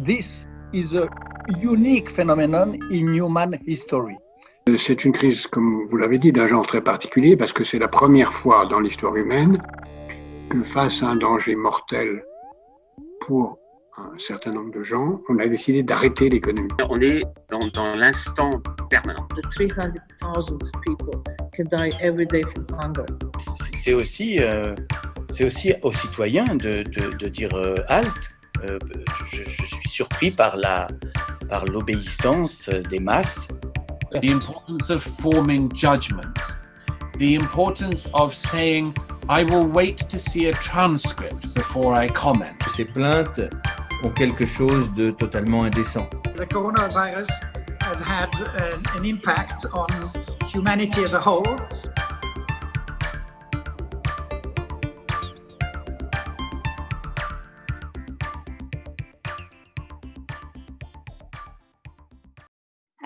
This is a unique phenomenon in human history. C'est une crise, comme vous l'avez dit, d'un genre très particulier parce que c'est la première fois dans l'histoire humaine que face à un danger mortel pour un certain nombre de gens, on a décidé d'arrêter l'économie. On est dans l'instant permanent. 300,000 people can die every day from hunger. C'est aussi aux citoyens de dire halte. Je suis surpris par l'obéissance des masses. The importance of forming judgments, the importance of saying, I will wait to see a transcript before I comment. Ces plaintes ont quelque chose de totalement indécent. The coronavirus has had an impact on humanity as a whole.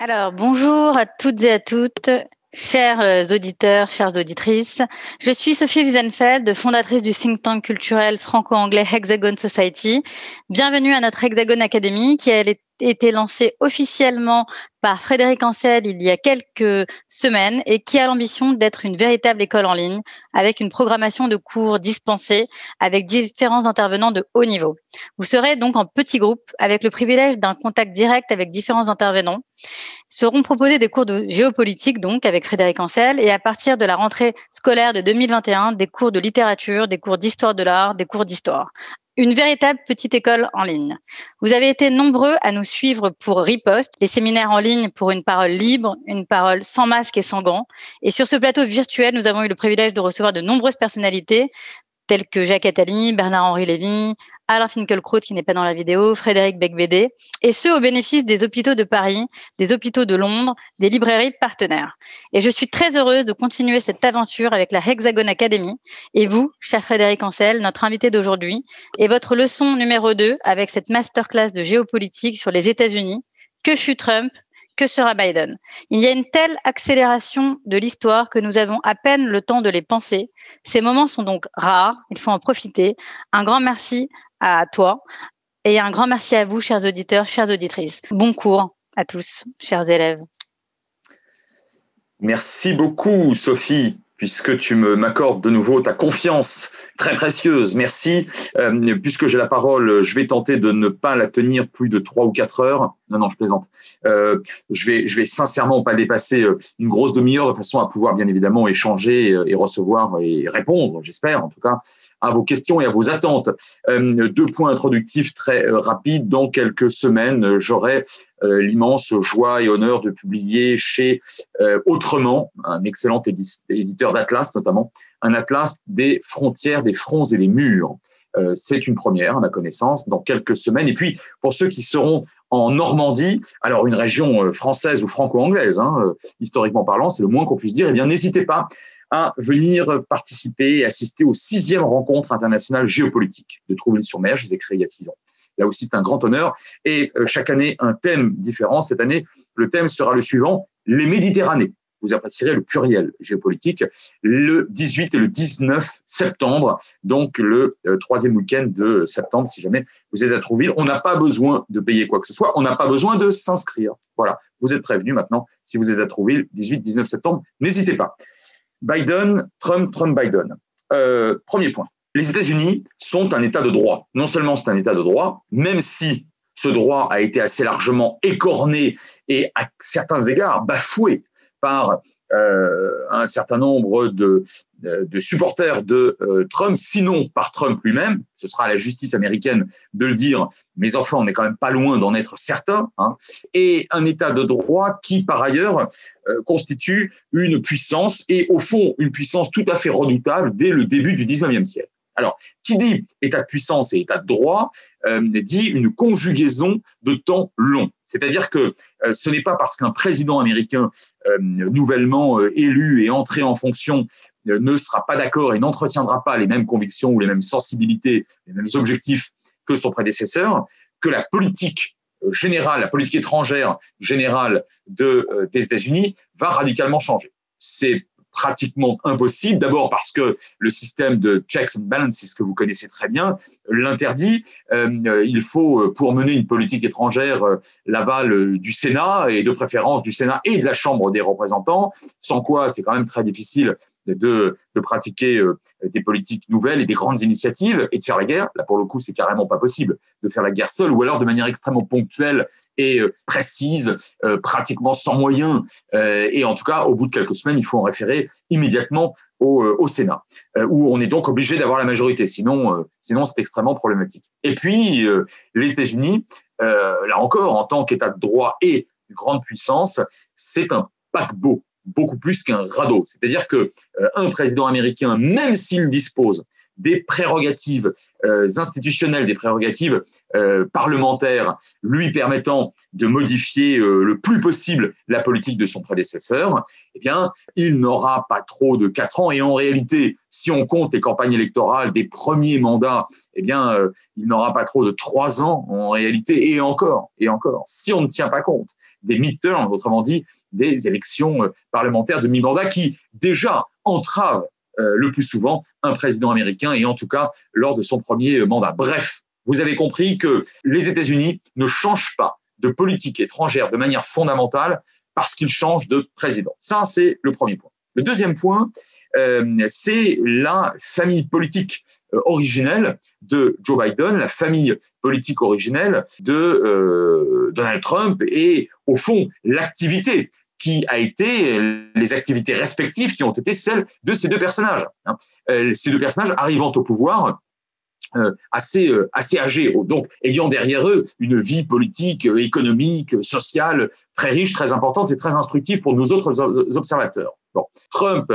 Alors, bonjour à toutes et à toutes, chers auditeurs, chères auditrices. Je suis Sophie Wiesenfeld, fondatrice du think tank culturel franco-anglais Hexagon Society. Bienvenue à notre Hexagon Academy qui a été lancée officiellement par Frédéric Ancel il y a quelques semaines et qui a l'ambition d'être une véritable école en ligne avec une programmation de cours dispensés avec différents intervenants de haut niveau. Vous serez donc en petits groupes avec le privilège d'un contact direct avec différents intervenants. Seront proposés des cours de géopolitique donc avec Frédéric Ancel et à partir de la rentrée scolaire de 2021, des cours de littérature, des cours d'histoire de l'art, des cours d'histoire. Une véritable petite école en ligne. Vous avez été nombreux à nous suivre pour Riposte, les séminaires en ligne pour une parole libre, une parole sans masque et sans gants. Et sur ce plateau virtuel, nous avons eu le privilège de recevoir de nombreuses personnalités tels que Jacques Attali, Bernard-Henri Lévy, Alain Finkielkraut qui n'est pas dans la vidéo, Frédéric Becbédé, et ce au bénéfice des hôpitaux de Paris, des hôpitaux de Londres, des librairies partenaires. Et je suis très heureuse de continuer cette aventure avec la Hexagon Academy et vous, cher Frédéric Ancel, notre invité d'aujourd'hui, et votre leçon numéro 2 avec cette masterclass de géopolitique sur les États-Unis. Que fut Trump? Que sera Biden? Il y a une telle accélération de l'histoire que nous avons à peine le temps de les penser. Ces moments sont donc rares, il faut en profiter. Un grand merci à toi et un grand merci à vous, chers auditeurs, chères auditrices. Bon cours à tous, chers élèves. Merci beaucoup, Sophie, puisque tu m'accordes de nouveau ta confiance très précieuse. Merci. Puisque j'ai la parole, je vais tenter de ne pas la tenir plus de 3 ou 4 heures. Non, je plaisante. Je vais sincèrement pas dépasser une grosse demi-heure de façon à pouvoir bien évidemment échanger et recevoir et répondre, j'espère en tout cas, à vos questions et à vos attentes. 2 points introductifs très rapides. Dans quelques semaines, j'aurai l'immense joie et honneur de publier chez Autrement, un excellent éditeur d'atlas notamment, un atlas des frontières, des fronts et des murs. C'est une première à ma connaissance dans quelques semaines. Et puis, pour ceux qui seront en Normandie, alors une région française ou franco-anglaise, historiquement parlant, c'est le moins qu'on puisse dire, eh bien n'hésitez pas à venir participer et assister aux 6e rencontres internationales géopolitiques de Trouville-sur-Mer. Je les ai créées il y a 6 ans. Là aussi, c'est un grand honneur. Et chaque année, un thème différent. Cette année, le thème sera le suivant, les Méditerranées. Vous apprécierez le pluriel géopolitique, le 18 et le 19 septembre, donc le 3e week-end de septembre, si jamais vous êtes à Trouville. On n'a pas besoin de payer quoi que ce soit, on n'a pas besoin de s'inscrire. Voilà, vous êtes prévenus maintenant, si vous êtes à Trouville, 18-19 septembre, n'hésitez pas. Biden, Trump, Biden. Premier point. Les États-Unis sont un État de droit. Non seulement c'est un État de droit, même si ce droit a été assez largement écorné et à certains égards bafoué par un certain nombre de supporters de Trump, sinon par Trump lui-même. Ce sera à la justice américaine de le dire. Mes enfants, on n'est quand même pas loin d'en être certains. Et un État de droit qui, par ailleurs, constitue une puissance et, au fond, une puissance tout à fait redoutable dès le début du 19e siècle. Alors, qui dit état de puissance et état de droit dit une conjugaison de temps long. C'est-à-dire que ce n'est pas parce qu'un président américain nouvellement élu et entré en fonction ne sera pas d'accord et n'entretiendra pas les mêmes convictions ou les mêmes sensibilités, les mêmes objectifs que son prédécesseur, que la politique générale, la politique étrangère générale des États-Unis va radicalement changer. C'est pratiquement impossible. D'abord parce que le système de checks and balances, que vous connaissez très bien, l'interdit. Il faut, pour mener une politique étrangère, l'aval du Sénat, et de préférence du Sénat et de la Chambre des représentants, sans quoi c'est quand même très difficile de pratiquer des politiques nouvelles et des grandes initiatives et de faire la guerre. Là, pour le coup, c'est carrément pas possible de faire la guerre seul, ou alors de manière extrêmement ponctuelle et précise, pratiquement sans moyens. Et en tout cas, au bout de quelques semaines, il faut en référer immédiatement au Sénat, où on est donc obligé d'avoir la majorité. Sinon, c'est extrêmement problématique. Et puis, les États-Unis, là encore, en tant qu'État de droit et grande puissance, c'est un paquebot, beaucoup plus qu'un radeau. C'est-à-dire que un président américain, même s'il dispose des prérogatives institutionnelles, des prérogatives parlementaires, lui permettant de modifier le plus possible la politique de son prédécesseur, eh bien, il n'aura pas trop de 4 ans. Et en réalité, si on compte les campagnes électorales des premiers mandats, eh bien, il n'aura pas trop de 3 ans en réalité, et encore, si on ne tient pas compte des midterms, autrement dit, des élections parlementaires de mi-mandat qui déjà entravent le plus souvent un président américain, et en tout cas lors de son premier mandat. Bref, vous avez compris que les États-Unis ne changent pas de politique étrangère de manière fondamentale parce qu'ils changent de président. Ça, c'est le premier point. Le deuxième point, c'est la famille politique originelle de Joe Biden, la famille politique originelle de Donald Trump, et au fond, l'activité qui a été les activités respectives qui ont été celles de ces deux personnages. Ces deux personnages arrivant au pouvoir assez âgés, donc ayant derrière eux une vie politique, économique, sociale très riche, très importante et très instructive pour nous autres observateurs. Bon. Trump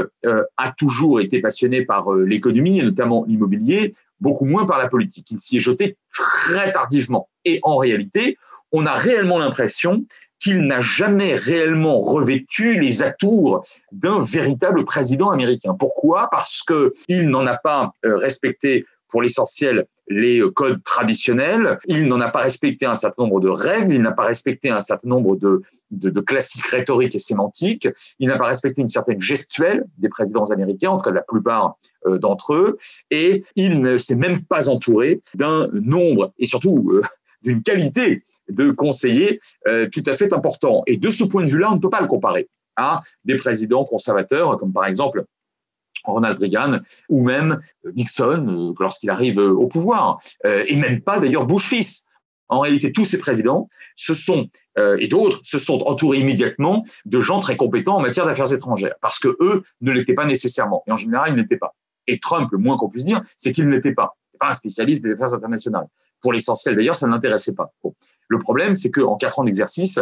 a toujours été passionné par l'économie et notamment l'immobilier, beaucoup moins par la politique. Il s'y est jeté très tardivement. Et en réalité, on a réellement l'impression qu'il n'a jamais réellement revêtu les atours d'un véritable président américain. Pourquoi ? Parce qu'il n'en a pas respecté pour l'essentiel les codes traditionnels, il n'en a pas respecté un certain nombre de règles, il n'a pas respecté un certain nombre de classiques rhétoriques et sémantiques, il n'a pas respecté une certaine gestuelle des présidents américains, en tout cas de la plupart d'entre eux, et il ne s'est même pas entouré d'un nombre et surtout d'une qualité de conseillers tout à fait important. Et de ce point de vue-là, on ne peut pas le comparer à des présidents conservateurs, comme par exemple Ronald Reagan ou même Nixon lorsqu'il arrive au pouvoir, et même pas d'ailleurs Bush fils. En réalité, tous ces présidents et d'autres se sont entourés immédiatement de gens très compétents en matière d'affaires étrangères, parce que eux ne l'étaient pas nécessairement, et en général, ils n'étaient pas. Et Trump, le moins qu'on puisse dire, c'est qu'il n'était pas. Il n'était pas un spécialiste des affaires internationales. Pour l'essentiel, d'ailleurs, ça ne l'intéressait pas. Bon. Le problème, c'est qu'en 4 ans d'exercice,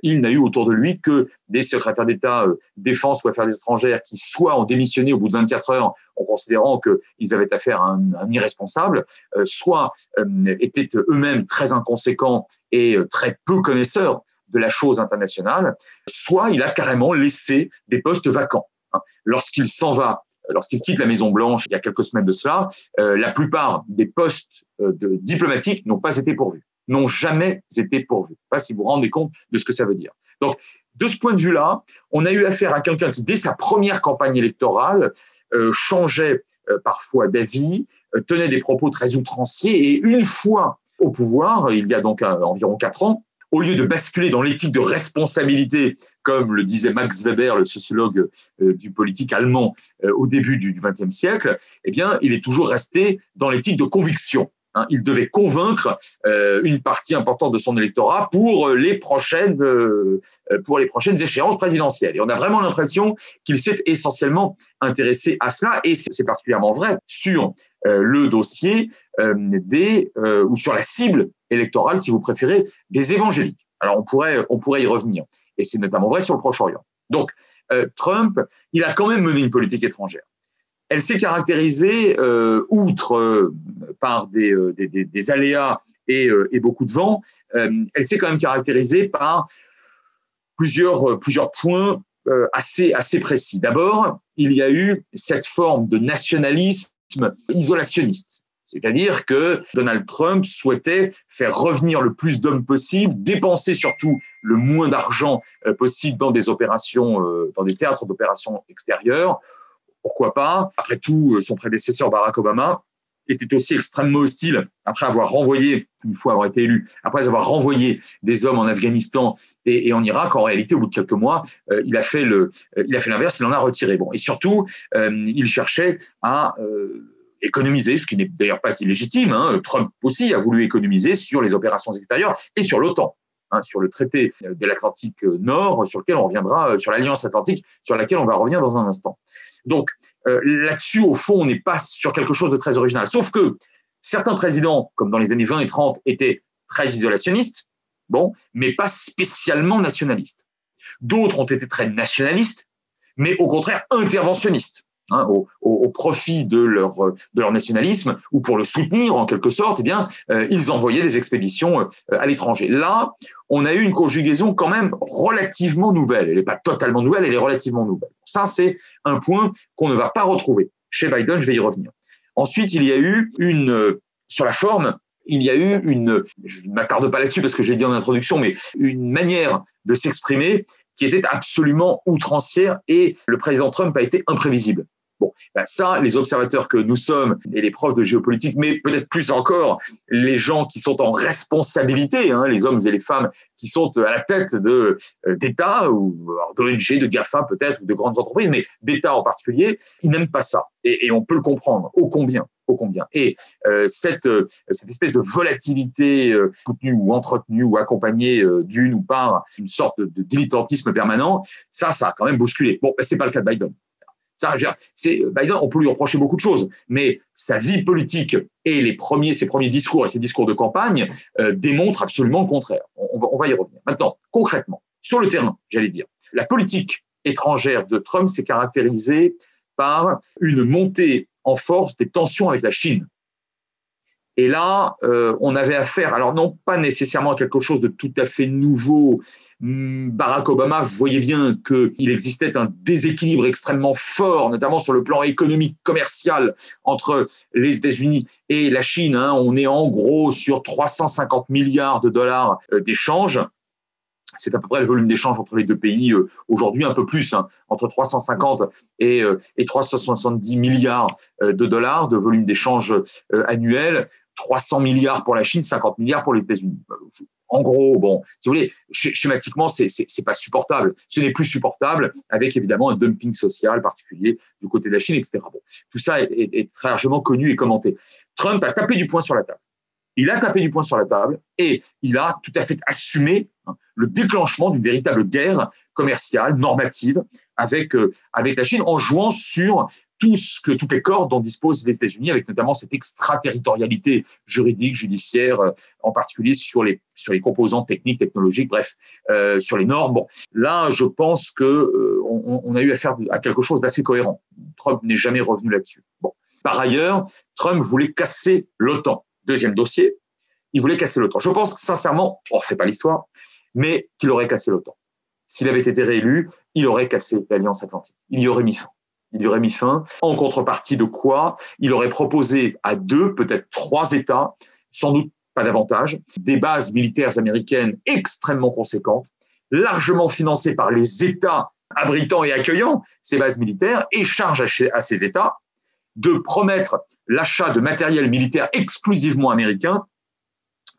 il n'a eu autour de lui que des secrétaires d'État défense ou affaires étrangères qui soit ont démissionné au bout de 24 heures en considérant qu'ils avaient affaire à un irresponsable, soit étaient eux-mêmes très inconséquents et très peu connaisseurs de la chose internationale, soit il a carrément laissé des postes vacants. Lorsqu'il s'en va, lorsqu'il quitte la Maison-Blanche il y a quelques semaines de cela, la plupart des postes diplomatiques n'ont pas été pourvus, n'ont jamais été pourvus. Je ne sais pas si vous vous rendez compte de ce que ça veut dire. Donc, de ce point de vue-là, on a eu affaire à quelqu'un qui, dès sa première campagne électorale, changeait parfois d'avis, tenait des propos très outranciers, et une fois au pouvoir, il y a donc environ 4 ans, au lieu de basculer dans l'éthique de responsabilité, comme le disait Max Weber, le sociologue du politique allemand au début du XXe siècle, eh bien, il est toujours resté dans l'éthique de conviction. Il devait convaincre une partie importante de son électorat pour les prochaines échéances présidentielles. Et on a vraiment l'impression qu'il s'est essentiellement intéressé à cela, et c'est particulièrement vrai sur le dossier ou sur la cible électorale, si vous préférez, des évangéliques. Alors on pourrait y revenir, et c'est notamment vrai sur le Proche-Orient. Donc Trump, il a quand même mené une politique étrangère. Elle s'est caractérisée, outre par des aléas et beaucoup de vent, elle s'est quand même caractérisée par plusieurs points assez précis. D'abord, il y a eu cette forme de nationalisme isolationniste. C'est-à-dire que Donald Trump souhaitait faire revenir le plus d'hommes possible, dépenser surtout le moins d'argent possible dans des opérations, dans des théâtres d'opérations extérieures. Pourquoi pas? Après tout, son prédécesseur Barack Obama était aussi extrêmement hostile après avoir renvoyé, une fois avoir été élu, après avoir renvoyé des hommes en Afghanistan et en Irak. En réalité, au bout de quelques mois, il a fait l'inverse, il en a retiré. Bon, et surtout, il cherchait à économiser, ce qui n'est d'ailleurs pas illégitime. Trump aussi a voulu économiser sur les opérations extérieures et sur l'OTAN, sur le traité de l'Atlantique Nord, sur lequel on reviendra, sur l'Alliance Atlantique, sur laquelle on va revenir dans un instant. Donc, là-dessus, au fond, on n'est pas sur quelque chose de très original. Sauf que certains présidents, comme dans les années 20 et 30, étaient très isolationnistes, bon, mais pas spécialement nationalistes. D'autres ont été très nationalistes, mais au contraire interventionnistes. Au profit de leur nationalisme, ou pour le soutenir en quelque sorte, eh bien, ils envoyaient des expéditions à l'étranger. Là, on a eu une conjugaison quand même relativement nouvelle. Elle n'est pas totalement nouvelle, elle est relativement nouvelle. Ça, c'est un point qu'on ne va pas retrouver chez Biden, je vais y revenir. Ensuite, il y a eu sur la forme, il y a eu je ne m'attarde pas là-dessus parce que je l'ai dit en introduction, mais une manière de s'exprimer qui était absolument outrancière, et le président Trump a été imprévisible. Bon, ça, les observateurs que nous sommes et les profs de géopolitique, mais peut-être plus encore les gens qui sont en responsabilité, les hommes et les femmes qui sont à la tête d'États ou d'ONG, de GAFA peut-être, ou de grandes entreprises, mais d'États en particulier, ils n'aiment pas ça. Et on peut le comprendre, ô combien. Et cette espèce de volatilité soutenue ou entretenue ou accompagnée d'une ou par une sorte de dilettantisme permanent, ça a quand même bousculé. Bon, c'est pas le cas de Biden. Ça, Biden, on peut lui reprocher beaucoup de choses, mais sa vie politique et ses premiers discours et ses discours de campagne démontrent absolument le contraire. On va y revenir. Maintenant, concrètement, sur le terrain, j'allais dire, la politique étrangère de Trump s'est caractérisée par une montée en force des tensions avec la Chine. Et là, on avait affaire, alors non pas nécessairement à quelque chose de tout à fait nouveau. Barack Obama voyait bien qu'il existait un déséquilibre extrêmement fort, notamment sur le plan économique, commercial, entre les États-Unis et la Chine. On est en gros sur 350 milliards de dollars d'échanges. C'est à peu près le volume d'échange entre les deux pays aujourd'hui, un peu plus, entre 350 et 370 milliards de dollars de volume d'échange annuel. 300 milliards pour la Chine, 50 milliards pour les États-Unis. En gros, bon, si vous voulez, schématiquement, c'est pas supportable. Ce n'est plus supportable avec évidemment un dumping social particulier du côté de la Chine, etc. Bon, tout ça est très largement connu et commenté. Trump a tapé du poing sur la table. Il a tapé du poing sur la table et il a tout à fait assumé le déclenchement d'une véritable guerre commerciale, normative, avec la Chine, en jouant sur toutes les cordes dont disposent les États-Unis, avec notamment cette extraterritorialité juridique, judiciaire, en particulier sur les composantes techniques, technologiques, bref, sur les normes. Bon, là, je pense on a eu affaire à quelque chose d'assez cohérent. Trump n'est jamais revenu là-dessus. Bon. Par ailleurs, Trump voulait casser l'OTAN. Deuxième dossier, il voulait casser l'OTAN. Je pense que, sincèrement, on ne refait pas l'histoire, mais qu'il aurait cassé l'OTAN. S'il avait été réélu, il aurait cassé l'Alliance Atlantique. Il y aurait mis fin. Il y aurait mis fin. En contrepartie de quoi? Il aurait proposé à 2, peut-être 3 États, sans doute pas davantage, des bases militaires américaines extrêmement conséquentes, largement financées par les États abritant et accueillant ces bases militaires, et charge à ces États de promettre l'achat de matériel militaire exclusivement américain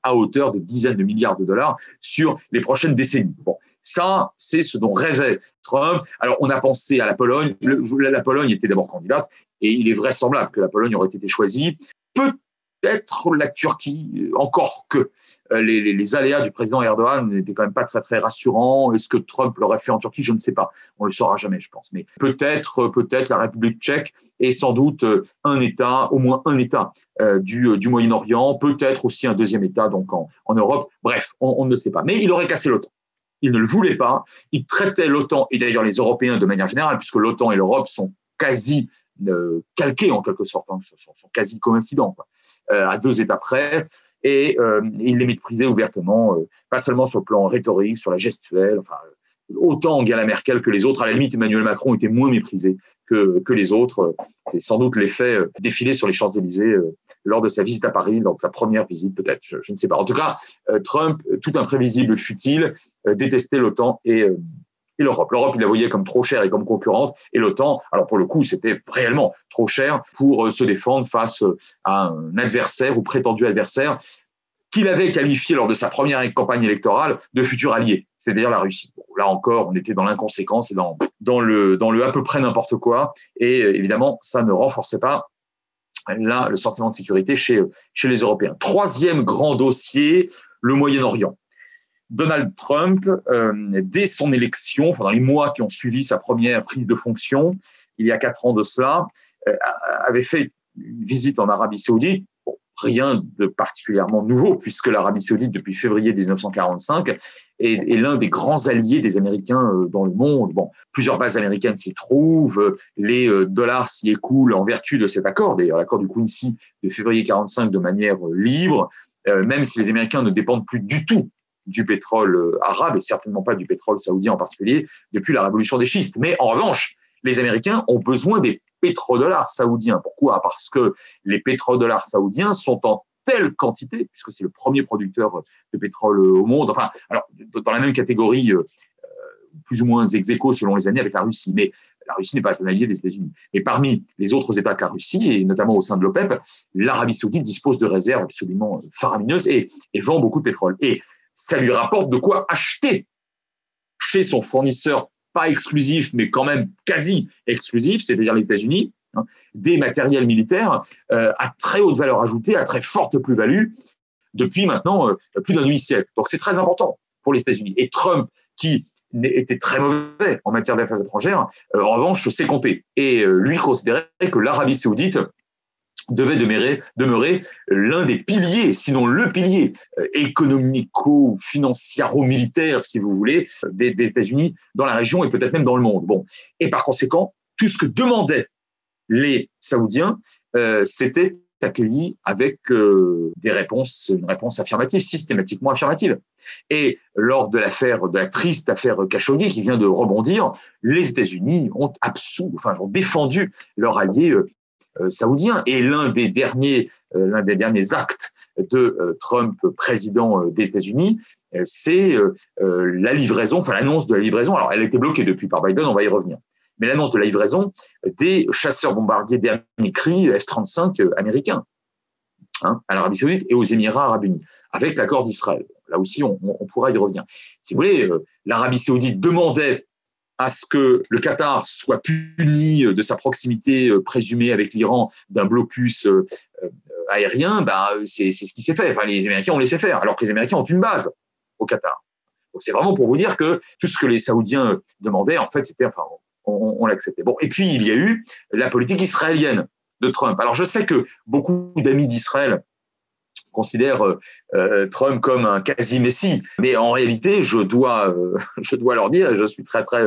à hauteur de dizaines de milliards de dollars sur les prochaines décennies. Bon, ça, c'est ce dont rêvait Trump. Alors, on a pensé à la Pologne. La Pologne était d'abord candidate et il est vraisemblable que la Pologne aurait été choisie. Peut-être la Turquie, encore que les aléas du président Erdogan n'étaient quand même pas très, très rassurants. Est-ce que Trump l'aurait fait en Turquie? Je ne sais pas. On le saura jamais, je pense. Mais peut-être la République tchèque et sans doute au moins un État du Moyen-Orient, peut-être aussi un deuxième État donc en Europe. Bref, on ne sait pas. Mais il aurait cassé l'OTAN. Il ne le voulait pas. Il traitait l'OTAN, et d'ailleurs les Européens de manière générale, puisque l'OTAN et l'Europe sont quasi calqués en quelque sorte, sont quasi coïncidents, à 2 États près, et il les méprisait ouvertement, pas seulement sur le plan rhétorique, sur la gestuelle, autant Angela Merkel que les autres. À la limite, Emmanuel Macron était moins méprisé que les autres. C'est sans doute l'effet défilé sur les Champs-Élysées lors de sa visite à Paris, lors de sa première visite peut-être, je ne sais pas. En tout cas, Trump, tout imprévisible fut-il, détestait l'OTAN et l'Europe. L'Europe, il la voyait comme trop chère et comme concurrente, et l'OTAN, alors pour le coup, c'était réellement trop cher pour se défendre face à un adversaire ou prétendu adversaire qu'il avait qualifié lors de sa première campagne électorale de futur allié, c'est-à-dire la Russie. Bon, là encore, on était dans l'inconséquence et dans le à peu près n'importe quoi, et évidemment, ça ne renforçait pas là le sentiment de sécurité chez les Européens. Troisième grand dossier, le Moyen-Orient. Donald Trump, dès son élection, enfin dans les mois qui ont suivi sa première prise de fonction, il y a 4 ans de cela, avait fait une visite en Arabie Saoudite. Bon, rien de particulièrement nouveau, puisque l'Arabie Saoudite, depuis février 1945, est l'un des grands alliés des Américains dans le monde. Bon, plusieurs bases américaines s'y trouvent, les dollars s'y écoulent en vertu de cet accord, d'ailleurs l'accord du Quincy de février 1945 de manière libre, même si les Américains ne dépendent plus du tout du pétrole arabe et certainement pas du pétrole saoudien en particulier depuis la révolution des schistes. Mais en revanche, les Américains ont besoin des pétrodollars saoudiens. Pourquoi ? Parce que les pétrodollars saoudiens sont en telle quantité, puisque c'est le premier producteur de pétrole au monde, enfin, alors, dans la même catégorie, plus ou moins ex aequo selon les années avec la Russie, mais la Russie n'est pas un allié des États-Unis. Et parmi les autres États que la Russie, et notamment au sein de l'OPEP, l'Arabie Saoudite dispose de réserves absolument faramineuses et vend beaucoup de pétrole. Et ça lui rapporte de quoi acheter chez son fournisseur, pas exclusif, mais quand même quasi exclusif, c'est-à-dire les États-Unis, des matériels militaires à très haute valeur ajoutée, à très forte plus-value, depuis maintenant plus d'un demi-siècle. Donc c'est très important pour les États-Unis. Et Trump, qui était très mauvais en matière d'affaires étrangères, en revanche, s'est compté. Et lui considérait que l'Arabie Saoudite devait demeurer l'un des piliers, sinon le pilier économico-financiaro-militaire, si vous voulez, des États-Unis dans la région et peut-être même dans le monde. Bon. Et par conséquent, tout ce que demandaient les Saoudiens, c'était accueilli avec une réponse affirmative, systématiquement affirmative. Et lors de la triste affaire Khashoggi qui vient de rebondir, les États-Unis ont défendu leur allié saoudien. Et l'un des derniers actes de Trump, président des États-Unis, c'est l'annonce de la livraison. Alors, elle a été bloquée depuis par Biden, on va y revenir. Mais l'annonce de la livraison des chasseurs bombardiers dernier cri F-35 américains à l'Arabie Saoudite et aux Émirats Arabes Unis, avec l'accord d'Israël. Là aussi, on pourra y revenir. Si vous voulez, l'Arabie Saoudite demandait à ce que le Qatar soit puni de sa proximité présumée avec l'Iran d'un blocus aérien, c'est ce qui s'est fait. Enfin, les Américains ont laissé faire, alors que les Américains ont une base au Qatar. Donc c'est vraiment pour vous dire que tout ce que les Saoudiens demandaient, en fait, c'était, on l'acceptait. Bon, et puis il y a eu la politique israélienne de Trump. Alors je sais que beaucoup d'amis d'Israël considèrent Trump comme un quasi-messie, mais en réalité, je dois leur dire, et je suis très très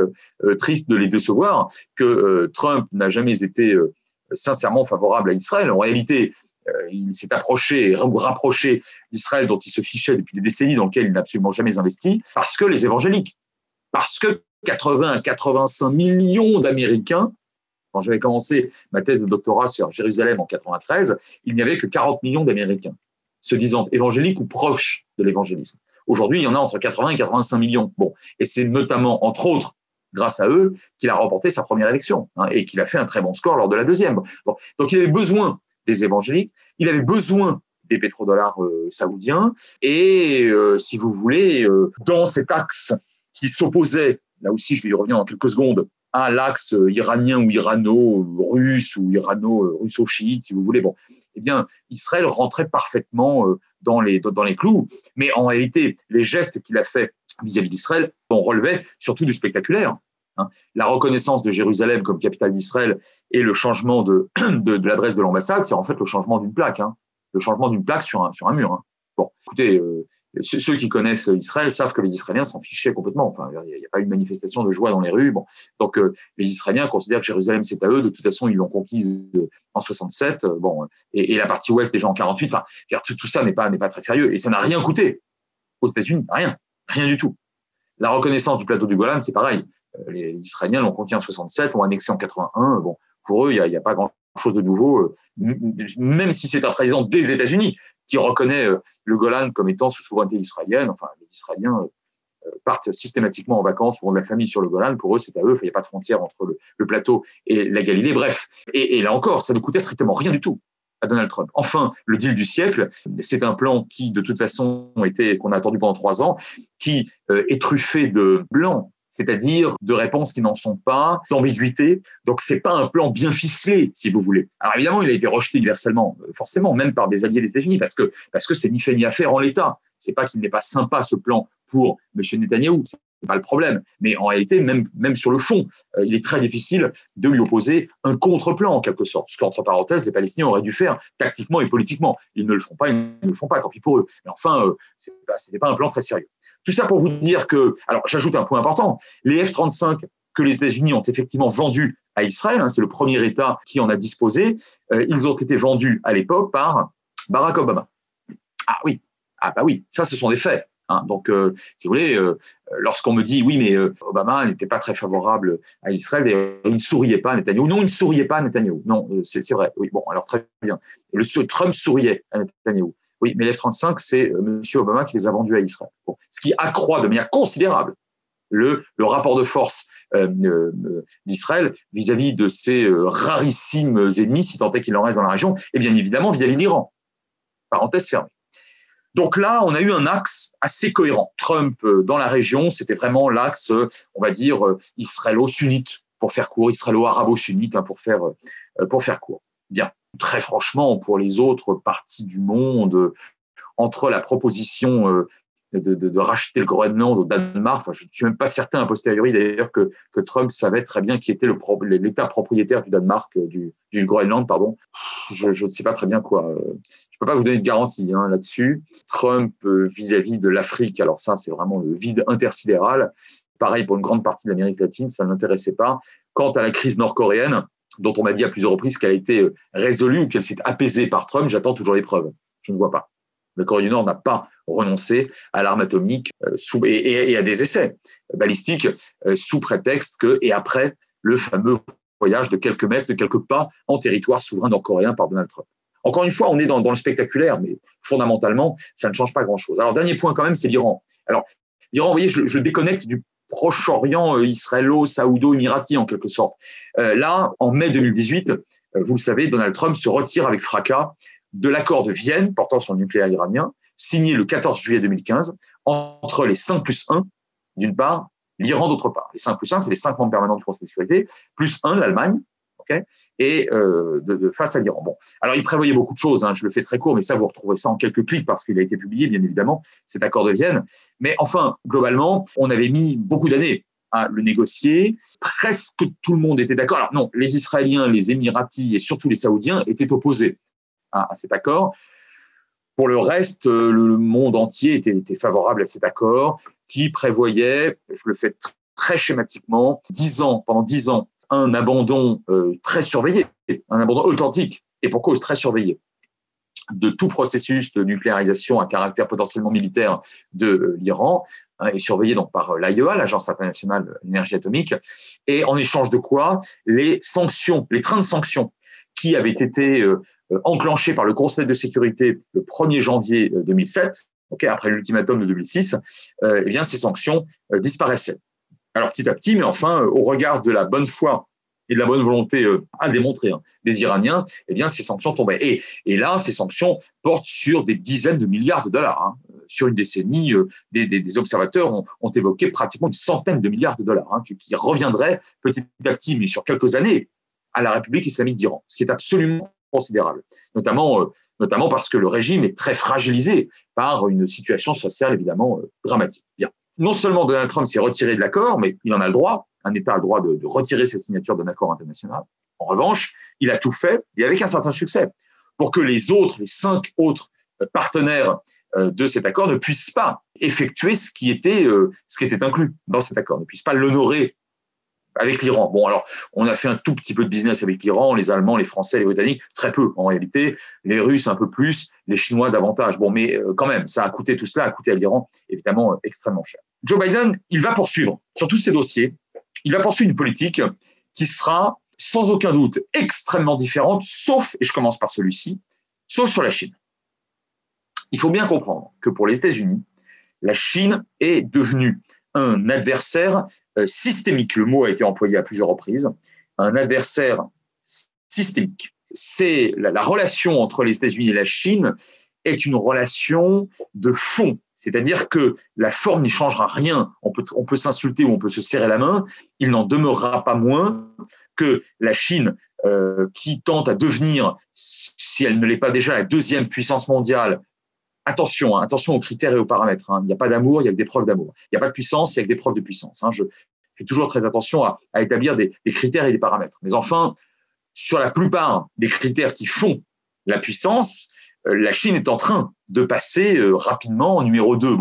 triste de les décevoir, que Trump n'a jamais été sincèrement favorable à Israël. En réalité, il s'est rapproché d'Israël dont il se fichait depuis des décennies, dans lequel il n'a absolument jamais investi, parce que les évangéliques, parce que 80 à 85 millions d'Américains, quand j'avais commencé ma thèse de doctorat sur Jérusalem en 93, il n'y avait que 40 millions d'Américains se disant évangéliques ou proches de l'évangélisme. Aujourd'hui, il y en a entre 80 et 85 millions. Bon, et c'est notamment, entre autres, grâce à eux, qu'il a remporté sa première élection et qu'il a fait un très bon score lors de la deuxième. Bon, donc il avait besoin des évangéliques, il avait besoin des pétrodollars saoudiens et, si vous voulez, dans cet axe qui s'opposait, là aussi je vais y revenir dans quelques secondes, à l'axe iranien ou irano-russe ou irano-russo-chiite, si vous voulez, bon, eh bien, Israël rentrait parfaitement dans les clous. Mais en réalité, les gestes qu'il a faits vis-à-vis d'Israël, on relevait surtout du spectaculaire. La reconnaissance de Jérusalem comme capitale d'Israël et le changement de l'adresse de l'ambassade, c'est en fait le changement d'une plaque. Le changement d'une plaque sur un mur. Bon, écoutez, ceux qui connaissent Israël savent que les Israéliens s'en fichaient complètement. Enfin, il n'y a pas eu de manifestation de joie dans les rues. Bon, donc les Israéliens considèrent que Jérusalem c'est à eux. De toute façon, ils l'ont conquise en 67. Bon, et la partie ouest déjà en 48. Enfin, tout ça n'est pas très sérieux et ça n'a rien coûté aux États-Unis, rien du tout. La reconnaissance du plateau du Golan, c'est pareil. Les Israéliens l'ont conquis en 67, l'ont annexé en 81. Bon, pour eux, il n'y a pas grand-chose de nouveau, même si c'est un président des États-Unis qui reconnaît le Golan comme étant sous souveraineté israélienne. Enfin, les Israéliens partent systématiquement en vacances ou ont de la famille sur le Golan. Pour eux, c'est à eux. Il n'y a pas de frontière entre le plateau et la Galilée. Bref. Et là encore, ça ne coûtait strictement rien du tout à Donald Trump. Enfin, le deal du siècle, c'est un plan qui, de toute façon, qu'on a attendu pendant 3 ans, qui est truffé de blanc, c'est-à-dire de réponses qui n'en sont pas, d'ambiguïté. Donc, c'est pas un plan bien ficelé, si vous voulez. Alors, évidemment, il a été rejeté universellement, forcément, même par des alliés des États-Unis, parce que c'est ni fait ni à faire en l'état. C'est pas qu'il n'est pas sympa, ce plan, pour M. Netanyahou. C'est pas le problème. Mais en réalité, même sur le fond, il est très difficile de lui opposer un contre-plan, en quelque sorte. Ce qu'entre parenthèses, les Palestiniens auraient dû faire tactiquement et politiquement. Ils ne le font pas, tant pis pour eux. Mais enfin, c'était pas un plan très sérieux. Tout ça pour vous dire que, alors j'ajoute un point important, les F-35 que les États-Unis ont effectivement vendus à Israël, c'est le premier État qui en a disposé, ils ont été vendus à l'époque par Barack Obama. Ah bah oui, ça ce sont des faits. Donc, si vous voulez, lorsqu'on me dit oui, mais Obama n'était pas très favorable à Israël, d'ailleurs, il ne souriait pas à Netanyahou. Non, il ne souriait pas à Netanyahou. Non, c'est vrai. Oui, bon, alors très bien. Trump souriait à Netanyahou. Oui, mais les F-35, c'est M. Obama qui les a vendus à Israël. Bon, ce qui accroît de manière considérable le rapport de force d'Israël vis-à-vis de ses rarissimes ennemis, si tant est qu'il en reste dans la région, et bien évidemment vis-à-vis de l'Iran. Parenthèse fermée. Donc là, on a eu un axe assez cohérent. Trump, dans la région, c'était vraiment l'axe, on va dire, israélo-sunnite, pour faire court, israélo-arabo-sunnite, pour faire court. Bien. Très franchement, pour les autres parties du monde, entre la proposition de racheter le Groenland au Danemark, je ne suis même pas certain a posteriori d'ailleurs que Trump savait très bien qui était l'État propriétaire du Danemark, du Groenland, pardon. Je ne sais pas très bien quoi. Je ne peux pas vous donner de garantie là-dessus. Trump vis-à-vis de l'Afrique, alors ça c'est vraiment le vide intersidéral. Pareil pour une grande partie de l'Amérique latine, ça ne l'intéressait pas. Quant à la crise nord-coréenne, dont on m'a dit à plusieurs reprises qu'elle a été résolue ou qu'elle s'est apaisée par Trump, j'attends toujours les preuves. Je ne vois pas. La Corée du Nord n'a pas renoncé à l'arme atomique et à des essais balistiques sous prétexte et après le fameux voyage de quelques mètres, de quelques pas en territoire souverain nord-coréen par Donald Trump. Encore une fois, on est dans le spectaculaire, mais fondamentalement, ça ne change pas grand-chose. Alors, dernier point quand même, c'est l'Iran. Alors, l'Iran, vous voyez, je déconnecte du Proche-Orient israélo-saoudo-émirati en quelque sorte. Là, en mai 2018, vous le savez, Donald Trump se retire avec fracas de l'accord de Vienne portant sur le nucléaire iranien, signé le 14 juillet 2015 entre les 5+1, d'une part, l'Iran d'autre part. Les 5+1, c'est les 5 membres permanents du Conseil de sécurité, plus 1, l'Allemagne, et face à l'Iran. Bon, alors il prévoyait beaucoup de choses, je le fais très court, mais ça, vous retrouvez ça en quelques clics parce qu'il a été publié, bien évidemment, cet accord de Vienne. Mais enfin, globalement, on avait mis beaucoup d'années à le négocier. Presque tout le monde était d'accord. Alors non, les Israéliens, les Émiratis et surtout les Saoudiens étaient opposés à cet accord. Pour le reste, le monde entier était favorable à cet accord qui prévoyait, je le fais très schématiquement, pendant 10 ans, un abandon très surveillé, un abandon authentique, et pour cause très surveillé, de tout processus de nucléarisation à caractère potentiellement militaire de l'Iran, et surveillé donc par l'AIEA, l'Agence internationale de l'énergie atomique, et en échange de quoi les trains de sanctions qui avaient été enclenchés par le Conseil de sécurité le 1er janvier 2007, après l'ultimatum de 2006, eh bien ces sanctions disparaissaient. Alors petit à petit, mais enfin, au regard de la bonne foi et de la bonne volonté à démontrer des Iraniens, eh bien ces sanctions tombaient. Et là, ces sanctions portent sur des dizaines de milliards de dollars. Sur une décennie, des observateurs ont évoqué pratiquement une centaine de milliards de dollars qui reviendraient petit à petit, mais sur quelques années, à la République islamique d'Iran, ce qui est absolument considérable, notamment parce que le régime est très fragilisé par une situation sociale évidemment dramatique. Bien. Non seulement Donald Trump s'est retiré de l'accord, mais il en a le droit, un État a le droit de retirer ses signatures d'un accord international. En revanche, il a tout fait, et avec un certain succès, pour que les 5 autres partenaires de cet accord ne puissent pas effectuer ce qui était inclus dans cet accord, ne puissent pas l'honorer avec l'Iran. Bon, alors, on a fait un tout petit peu de business avec l'Iran, les Allemands, les Français, les Britanniques, très peu en réalité, les Russes un peu plus, les Chinois davantage. Bon, mais quand même, tout cela a coûté à l'Iran, évidemment, extrêmement cher. Joe Biden, il va poursuivre sur tous ces dossiers, il va poursuivre une politique qui sera sans aucun doute extrêmement différente, sauf, et je commence par celui-ci, sauf sur la Chine. Il faut bien comprendre que pour les États-Unis, la Chine est devenue un adversaire systémique. Le mot a été employé à plusieurs reprises. Un adversaire systémique. C'est la relation entre les États-Unis et la Chine est une relation de fond. C'est-à-dire que la forme n'y changera rien. On peut s'insulter ou on peut se serrer la main. Il n'en demeurera pas moins que la Chine, qui tente à devenir, si elle ne l'est pas déjà, la deuxième puissance mondiale. Attention aux critères et aux paramètres. Il n'y a pas d'amour, il y a que des preuves d'amour. Il n'y a pas de puissance, il y a que des preuves de puissance. Je fais toujours très attention à établir des critères et des paramètres. Mais enfin, sur la plupart des critères qui font la puissance, la Chine est en train de passer rapidement en numéro 2.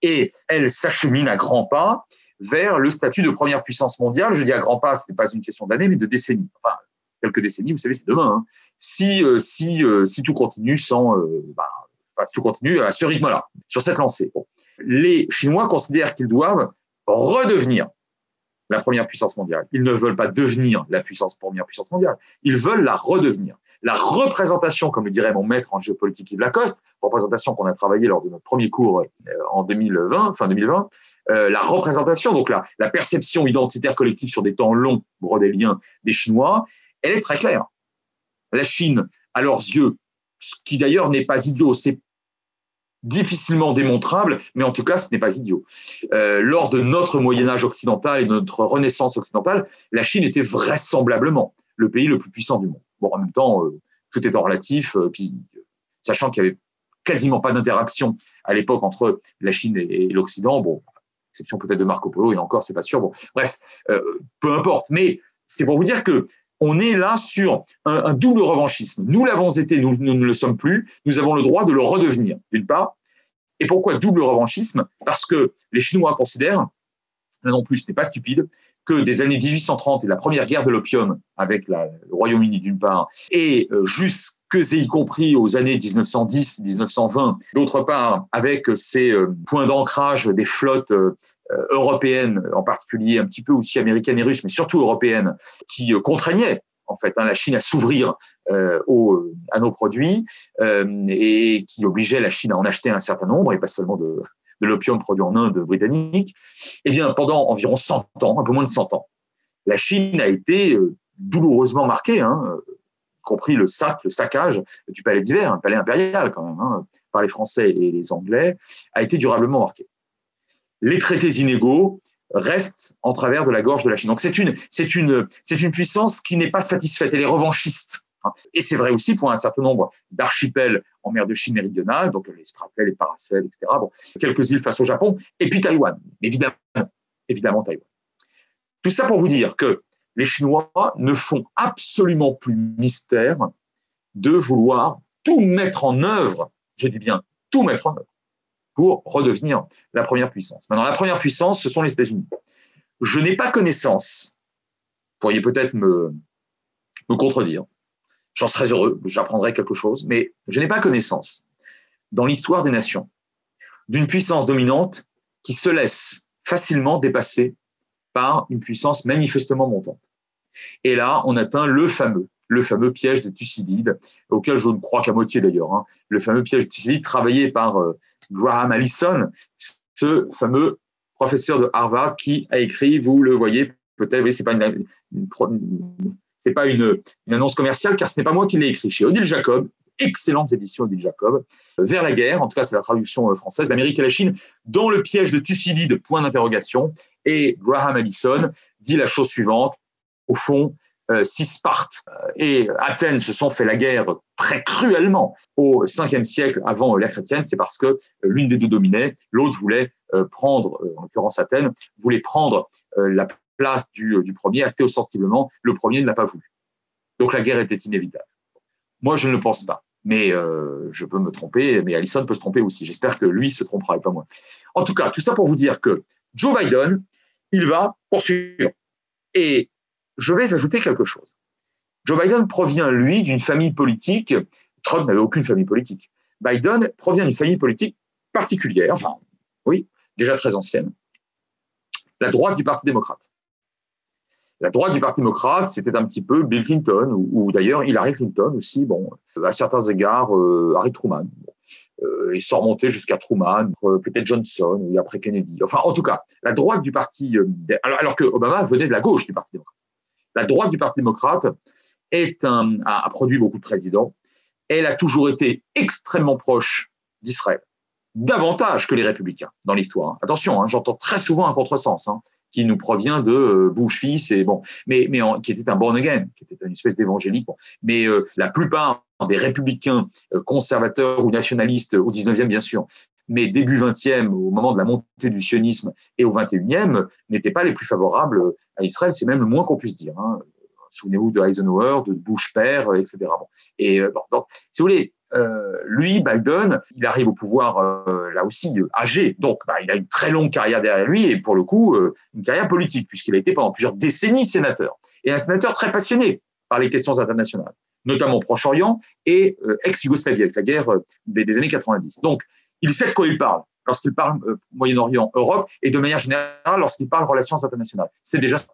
Et elle s'achemine à grands pas vers le statut de première puissance mondiale. Je dis à grands pas, ce n'est pas une question d'années, mais de décennies. Enfin, quelques décennies, vous savez, c'est demain. Si tout continue si tout continue à ce rythme-là, sur cette lancée. Les Chinois considèrent qu'ils doivent redevenir la première puissance mondiale. Ils ne veulent pas devenir la première puissance mondiale. Ils veulent la redevenir. La représentation, comme le dirait mon maître en géopolitique Yves Lacoste, représentation qu'on a travaillé lors de notre premier cours en 2020, la représentation, donc la perception identitaire collective sur des temps longs, brodéliens, des Chinois, elle est très claire. La Chine, à leurs yeux, ce qui d'ailleurs n'est pas idiot, c'est difficilement démontrable, mais en tout cas, ce n'est pas idiot. Lors de notre Moyen-Âge occidental et de notre Renaissance occidentale, la Chine était vraisemblablement le pays le plus puissant du monde. En même temps, tout étant relatif, puis sachant qu'il n'y avait quasiment pas d'interaction à l'époque entre la Chine et l'Occident, exception peut-être de Marco Polo, et encore, c'est pas sûr. Bref, peu importe. Mais c'est pour vous dire que on est là sur un double revanchisme. Nous l'avons été, nous ne le sommes plus. Nous avons le droit de le redevenir, d'une part. Et pourquoi double revanchisme ? Parce que les Chinois considèrent, là non plus, ce n'est pas stupide, que des années 1830 et la première guerre de l'opium avec le Royaume-Uni d'une part, et jusque et y compris aux années 1910-1920, d'autre part, avec ces points d'ancrage des flottes européennes, en particulier un petit peu aussi américaines et russes, mais surtout européennes, qui contraignaient en fait la Chine à s'ouvrir à nos produits et qui obligeaient la Chine à en acheter un certain nombre, et pas seulement de l'opium produit en Inde britannique. Eh bien, pendant environ 100 ans, un peu moins de 100 ans, la Chine a été douloureusement marquée, y compris le saccage du palais d'hiver, un palais impérial quand même, par les Français et les Anglais, a été durablement marqué. Les traités inégaux restent en travers de la gorge de la Chine. Donc c'est une puissance qui n'est pas satisfaite, elle est revanchiste. Et c'est vrai aussi pour un certain nombre d'archipels en mer de Chine méridionale, donc les Spratlys, les Paracels, etc. Quelques îles face au Japon, et puis Taïwan, évidemment Taïwan. Tout ça pour vous dire que les Chinois ne font absolument plus mystère de vouloir tout mettre en œuvre, je dis bien tout mettre en œuvre, pour redevenir la première puissance. Maintenant, la première puissance, ce sont les États-Unis. Je n'ai pas connaissance, vous pourriez peut-être me contredire, j'en serais heureux, j'apprendrai quelque chose, mais je n'ai pas connaissance, dans l'histoire des nations, d'une puissance dominante qui se laisse facilement dépasser par une puissance manifestement montante. Et là, on atteint le fameux piège de Thucydide, auquel je ne crois qu'à moitié d'ailleurs, le fameux piège de Thucydide travaillé par Graham Allison, ce fameux professeur de Harvard qui a écrit, vous le voyez peut-être, oui, c'est pas une annonce commerciale, car ce n'est pas moi qui l'ai écrit, chez Odile Jacob, excellentes éditions Odile Jacob, Vers la guerre, en tout cas c'est la traduction française, l'Amérique et la Chine, dans le piège de Thucydide, point d'interrogation, et Graham Allison dit la chose suivante, au fond, si Sparte et Athènes se sont fait la guerre très cruellement au 5e siècle avant l'ère chrétienne, c'est parce que l'une des deux dominait, l'autre voulait prendre, en l'occurrence Athènes, voulait prendre la place du premier, assez ostensiblement, le premier ne l'a pas voulu. Donc la guerre était inévitable. Moi, je ne le pense pas, mais je peux me tromper, mais Allison peut se tromper aussi. J'espère que lui se trompera et pas moi. En tout cas, tout ça pour vous dire que Joe Biden, il va poursuivre. Et je vais ajouter quelque chose. Joe Biden provient, lui, d'une famille politique. Trump n'avait aucune famille politique. Biden provient d'une famille politique particulière, enfin, oui, déjà très ancienne, la droite du Parti démocrate. La droite du Parti démocrate, c'était un petit peu Bill Clinton, ou d'ailleurs Hillary Clinton aussi, bon, à certains égards, Harry Truman. Il s'est remonté jusqu'à Truman, peut-être Johnson, ou après Kennedy. Enfin, en tout cas, la droite du Parti... alors que Obama venait de la gauche du Parti démocrate. La droite du Parti démocrate a produit beaucoup de présidents. Elle a toujours été extrêmement proche d'Israël, davantage que les républicains dans l'histoire. Attention, j'entends très souvent un contresens qui nous provient de Bush fils, et bon, qui était un born again, qui était une espèce d'évangélique. Bon. Mais la plupart des républicains conservateurs ou nationalistes au 19e, bien sûr, mais début 20e, au moment de la montée du sionisme, et au 21e, n'étaient pas les plus favorables à Israël. C'est même le moins qu'on puisse dire. Souvenez-vous de Eisenhower, de Bush père, etc. Bon. Et donc, si vous voulez, lui, Biden, il arrive au pouvoir là aussi âgé, donc il a une très longue carrière derrière lui, et pour le coup, une carrière politique, puisqu'il a été pendant plusieurs décennies sénateur, et un sénateur très passionné par les questions internationales, notamment au Proche-Orient et ex-Yougoslavie, avec la guerre des années 90. Donc, il sait de quoi il parle lorsqu'il parle Moyen-Orient, Europe, et de manière générale, lorsqu'il parle relations internationales. C'est déjà ça.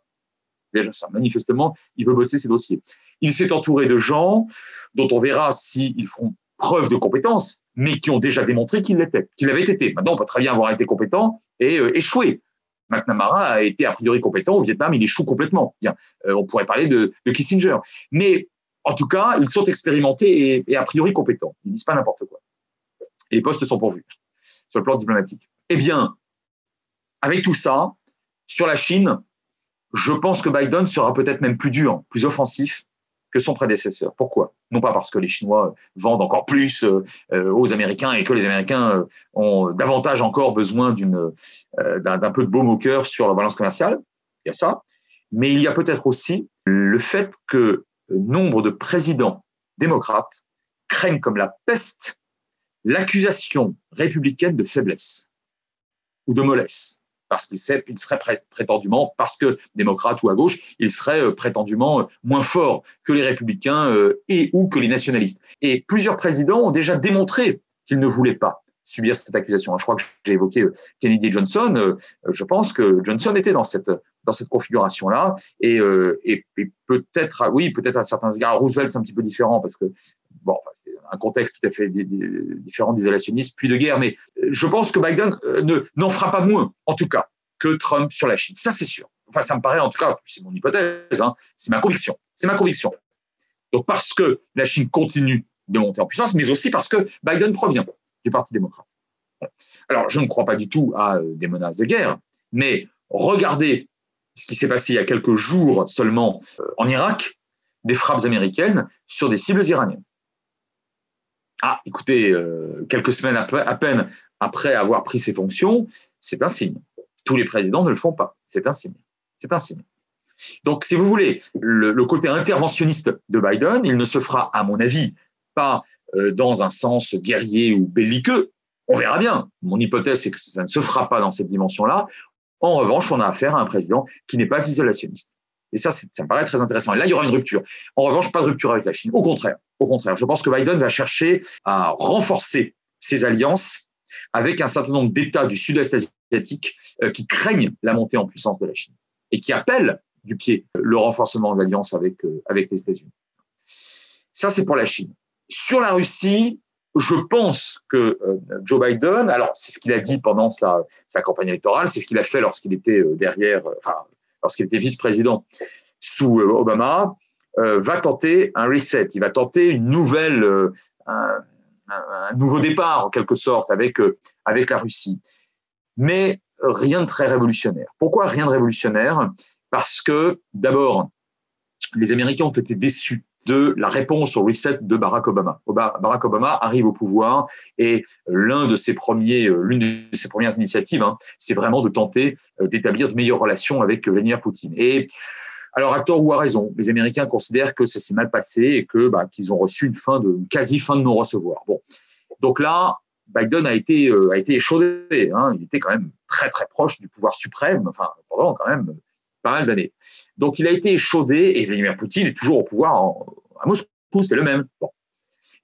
Manifestement, il veut bosser ses dossiers. Il s'est entouré de gens dont on verra s'ils feront preuve de compétence, mais qui ont déjà démontré qu'il l'avait été. Maintenant, on peut très bien avoir été compétent et échoué. McNamara a été a priori compétent. Au Vietnam, il échoue complètement. Bien, on pourrait parler de Kissinger. Mais en tout cas, ils sont expérimentés et a priori compétents. Ils ne disent pas n'importe quoi. Et les postes sont pourvus sur le plan diplomatique. Eh bien, avec tout ça, sur la Chine, je pense que Biden sera peut-être même plus dur, plus offensif que son prédécesseur. Pourquoi ? Non pas parce que les Chinois vendent encore plus aux Américains et que les Américains ont davantage encore besoin d'un peu de baume au cœur sur la balance commerciale, il y a ça, mais il y a peut-être aussi le fait que nombre de présidents démocrates craignent comme la peste l'accusation républicaine de faiblesse ou de mollesse. Parce qu'il serait prétendument, parce que démocrate ou à gauche, il serait prétendument moins fort que les républicains et ou que les nationalistes. Et plusieurs présidents ont déjà démontré qu'ils ne voulaient pas subir cette accusation. Je crois que j'ai évoqué Kennedy et Johnson. Je pense que Johnson était dans cette configuration-là. Et peut-être, oui, peut-être à certains égards, Roosevelt, c'est un petit peu différent parce que c'est un contexte tout à fait différent d'isolationnisme, puis de guerre. Mais je pense que Biden n'en fera pas moins, en tout cas, que Trump sur la Chine. Ça, c'est sûr. Enfin, ça me paraît, en tout cas, c'est mon hypothèse, c'est ma conviction. C'est ma conviction. Donc, parce que la Chine continue de monter en puissance, mais aussi parce que Biden provient du Parti démocrate. Alors, je ne crois pas du tout à des menaces de guerre, mais regardez ce qui s'est passé il y a quelques jours seulement en Irak, des frappes américaines sur des cibles iraniennes. Ah, écoutez, quelques semaines à peine après avoir pris ses fonctions, c'est un signe. Tous les présidents ne le font pas. C'est un signe. C'est un signe. Donc, si vous voulez, le côté interventionniste de Biden, il ne se fera, à mon avis, pas dans un sens guerrier ou belliqueux. On verra bien. Mon hypothèse, c'est que ça ne se fera pas dans cette dimension-là. En revanche, on a affaire à un président qui n'est pas isolationniste. Et ça me paraît très intéressant. Et là, il y aura une rupture. En revanche, pas de rupture avec la Chine. Au contraire, je pense que Biden va chercher à renforcer ses alliances avec un certain nombre d'États du sud-est asiatique qui craignent la montée en puissance de la Chine et qui appellent du pied le renforcement d'alliances avec les États-Unis. Ça, c'est pour la Chine. Sur la Russie, je pense que Joe Biden, alors c'est ce qu'il a dit pendant sa campagne électorale, c'est ce qu'il a fait lorsqu'il était lorsqu'il était vice-président sous Obama, va tenter un reset. Il va tenter une nouvelle, un nouveau départ en quelque sorte avec la Russie. Mais rien de très révolutionnaire. Pourquoi rien de révolutionnaire ? Parce que d'abord, les Américains ont été déçus de la réponse au reset de Barack Obama. Barack Obama arrive au pouvoir et l'une de ses premières initiatives, c'est vraiment de tenter d'établir de meilleures relations avec Vladimir Poutine. Et alors, à tort ou à raison, les Américains considèrent que ça s'est mal passé et qu'ils ont reçu une quasi fin de non-recevoir. Bon, donc là, Biden a été échaudé. Il était quand même très très proche du pouvoir suprême, pendant quand même pas mal d'années. Donc, il a été échaudé et Vladimir Poutine est toujours au pouvoir à Moscou, c'est le même. Bon.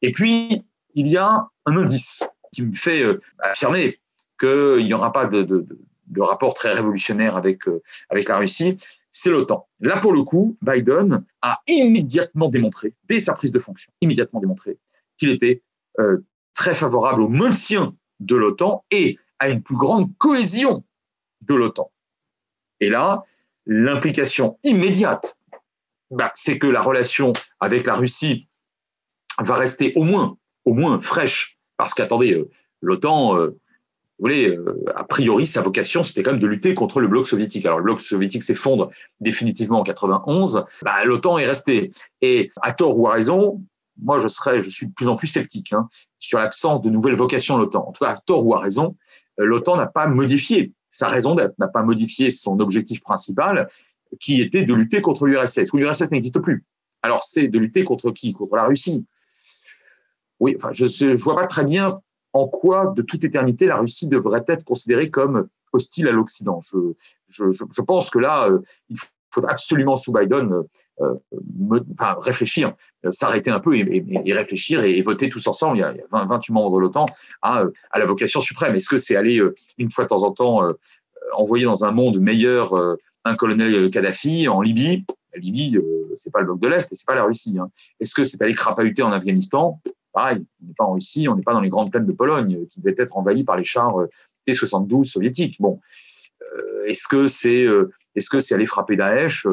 Et puis, il y a un indice qui me fait affirmer qu'il n'y aura pas de de rapport très révolutionnaire avec la Russie, c'est l'OTAN. Là, pour le coup, Biden a immédiatement démontré, dès sa prise de fonction, qu'il était très favorable au maintien de l'OTAN et à une plus grande cohésion de l'OTAN. Et là, l'implication immédiate, c'est que la relation avec la Russie va rester au moins fraîche. Parce qu'attendez, l'OTAN, vous voulez, a priori, sa vocation, c'était quand même de lutter contre le bloc soviétique. Alors, le bloc soviétique s'effondre définitivement en 91. L'OTAN est restée. Et à tort ou à raison, moi, je suis de plus en plus sceptique sur l'absence de nouvelles vocations de l'OTAN. En tout cas, à tort ou à raison, l'OTAN n'a pas modifié sa raison d'être, n'a pas modifié son objectif principal, qui était de lutter contre l'URSS. L'URSS n'existe plus. Alors, c'est de lutter contre qui? Contre la Russie. Oui, enfin, je ne vois pas très bien en quoi, de toute éternité, la Russie devrait être considérée comme hostile à l'Occident. Je pense que là, il faut absolument, sous Biden, réfléchir, s'arrêter un peu et réfléchir et voter tous ensemble. Il y a 28 membres de l'OTAN à la vocation suprême. Est-ce que c'est aller, une fois de temps en temps, envoyer dans un monde meilleur un colonel Kadhafi en Libye? La Libye, c'est pas le bloc de l'Est et c'est pas la Russie. Est-ce que c'est aller crapahuter en Afghanistan? Pareil, on n'est pas en Russie, on n'est pas dans les grandes plaines de Pologne qui devaient être envahies par les chars T-72 soviétiques. Bon, est-ce que c'est aller frapper Daesh?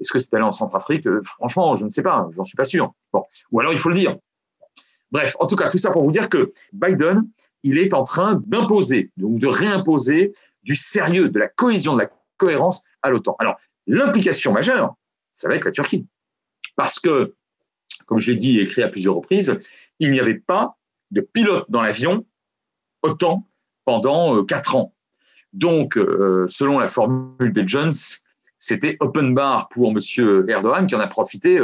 Est-ce que c'est aller en Centrafrique? Franchement, je ne sais pas, j'en suis pas sûr. Bon, ou alors il faut le dire. Bref, en tout cas, tout ça pour vous dire que Biden, il est en train d'imposer, donc de réimposer du sérieux, de la cohésion, de la cohérence à l'OTAN. Alors, l'implication majeure, ça va être la Turquie. Parce que, comme je l'ai dit et écrit à plusieurs reprises, il n'y avait pas de pilote dans l'avion OTAN pendant 4 ans. Donc, selon la formule des Jones, c'était open bar pour M. Erdogan qui en a profité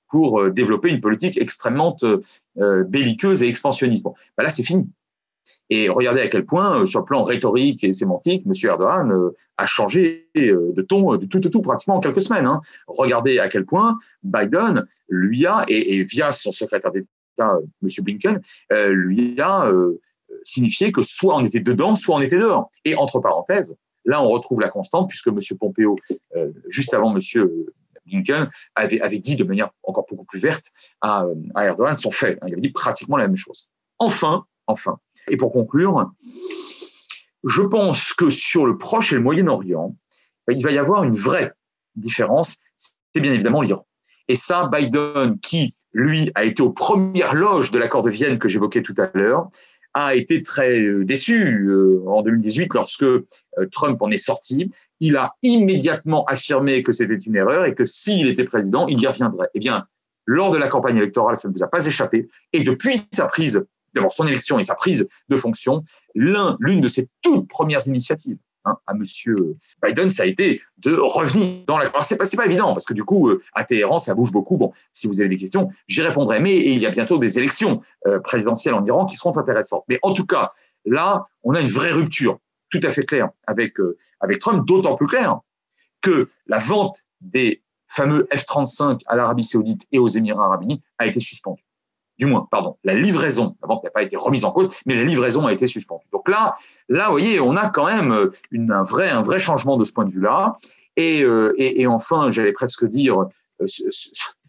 pour développer une politique extrêmement belliqueuse et expansionniste. Bon, là, c'est fini. Et regardez à quel point, sur le plan rhétorique et sémantique, M. Erdogan a changé de ton de tout pratiquement en quelques semaines. Regardez à quel point Biden lui a, et via son secrétaire d'État, M. Blinken, lui a signifié que soit on était dedans, soit on était dehors. Et entre parenthèses, là, on retrouve la constante, puisque M. Pompeo, juste avant M. Blinken, avait dit de manière encore beaucoup plus verte à Erdogan son fait. Il avait dit pratiquement la même chose. Enfin, et pour conclure, je pense que sur le Proche et le Moyen-Orient, il va y avoir une vraie différence, c'est bien évidemment l'Iran. Et ça, Biden, qui, lui, a été aux premières loges de l'accord de Vienne que j'évoquais tout à l'heure, a été très déçu en 2018 lorsque Trump en est sorti. Il a immédiatement affirmé que c'était une erreur et que s'il était président, il y reviendrait. Eh bien, lors de la campagne électorale, ça ne vous a pas échappé. Et depuis sa prise, d'abord son élection et sa prise de fonction, l'une de ses toutes premières initiatives à M. Biden, ça a été de revenir dans la... Alors, c'est pas évident, parce que du coup, à Téhéran, ça bouge beaucoup. Bon, si vous avez des questions, j'y répondrai. Mais il y a bientôt des élections présidentielles en Iran qui seront intéressantes. Mais en tout cas, là, on a une vraie rupture tout à fait claire avec Trump, d'autant plus claire que la vente des fameux F-35 à l'Arabie Saoudite et aux Émirats Arabes Unis a été suspendue. Du moins, pardon, la livraison, la vente n'a pas été remise en cause, mais la livraison a été suspendue. Donc là, vous voyez, on a quand même un vrai changement de ce point de vue-là. Et enfin, j'allais presque dire,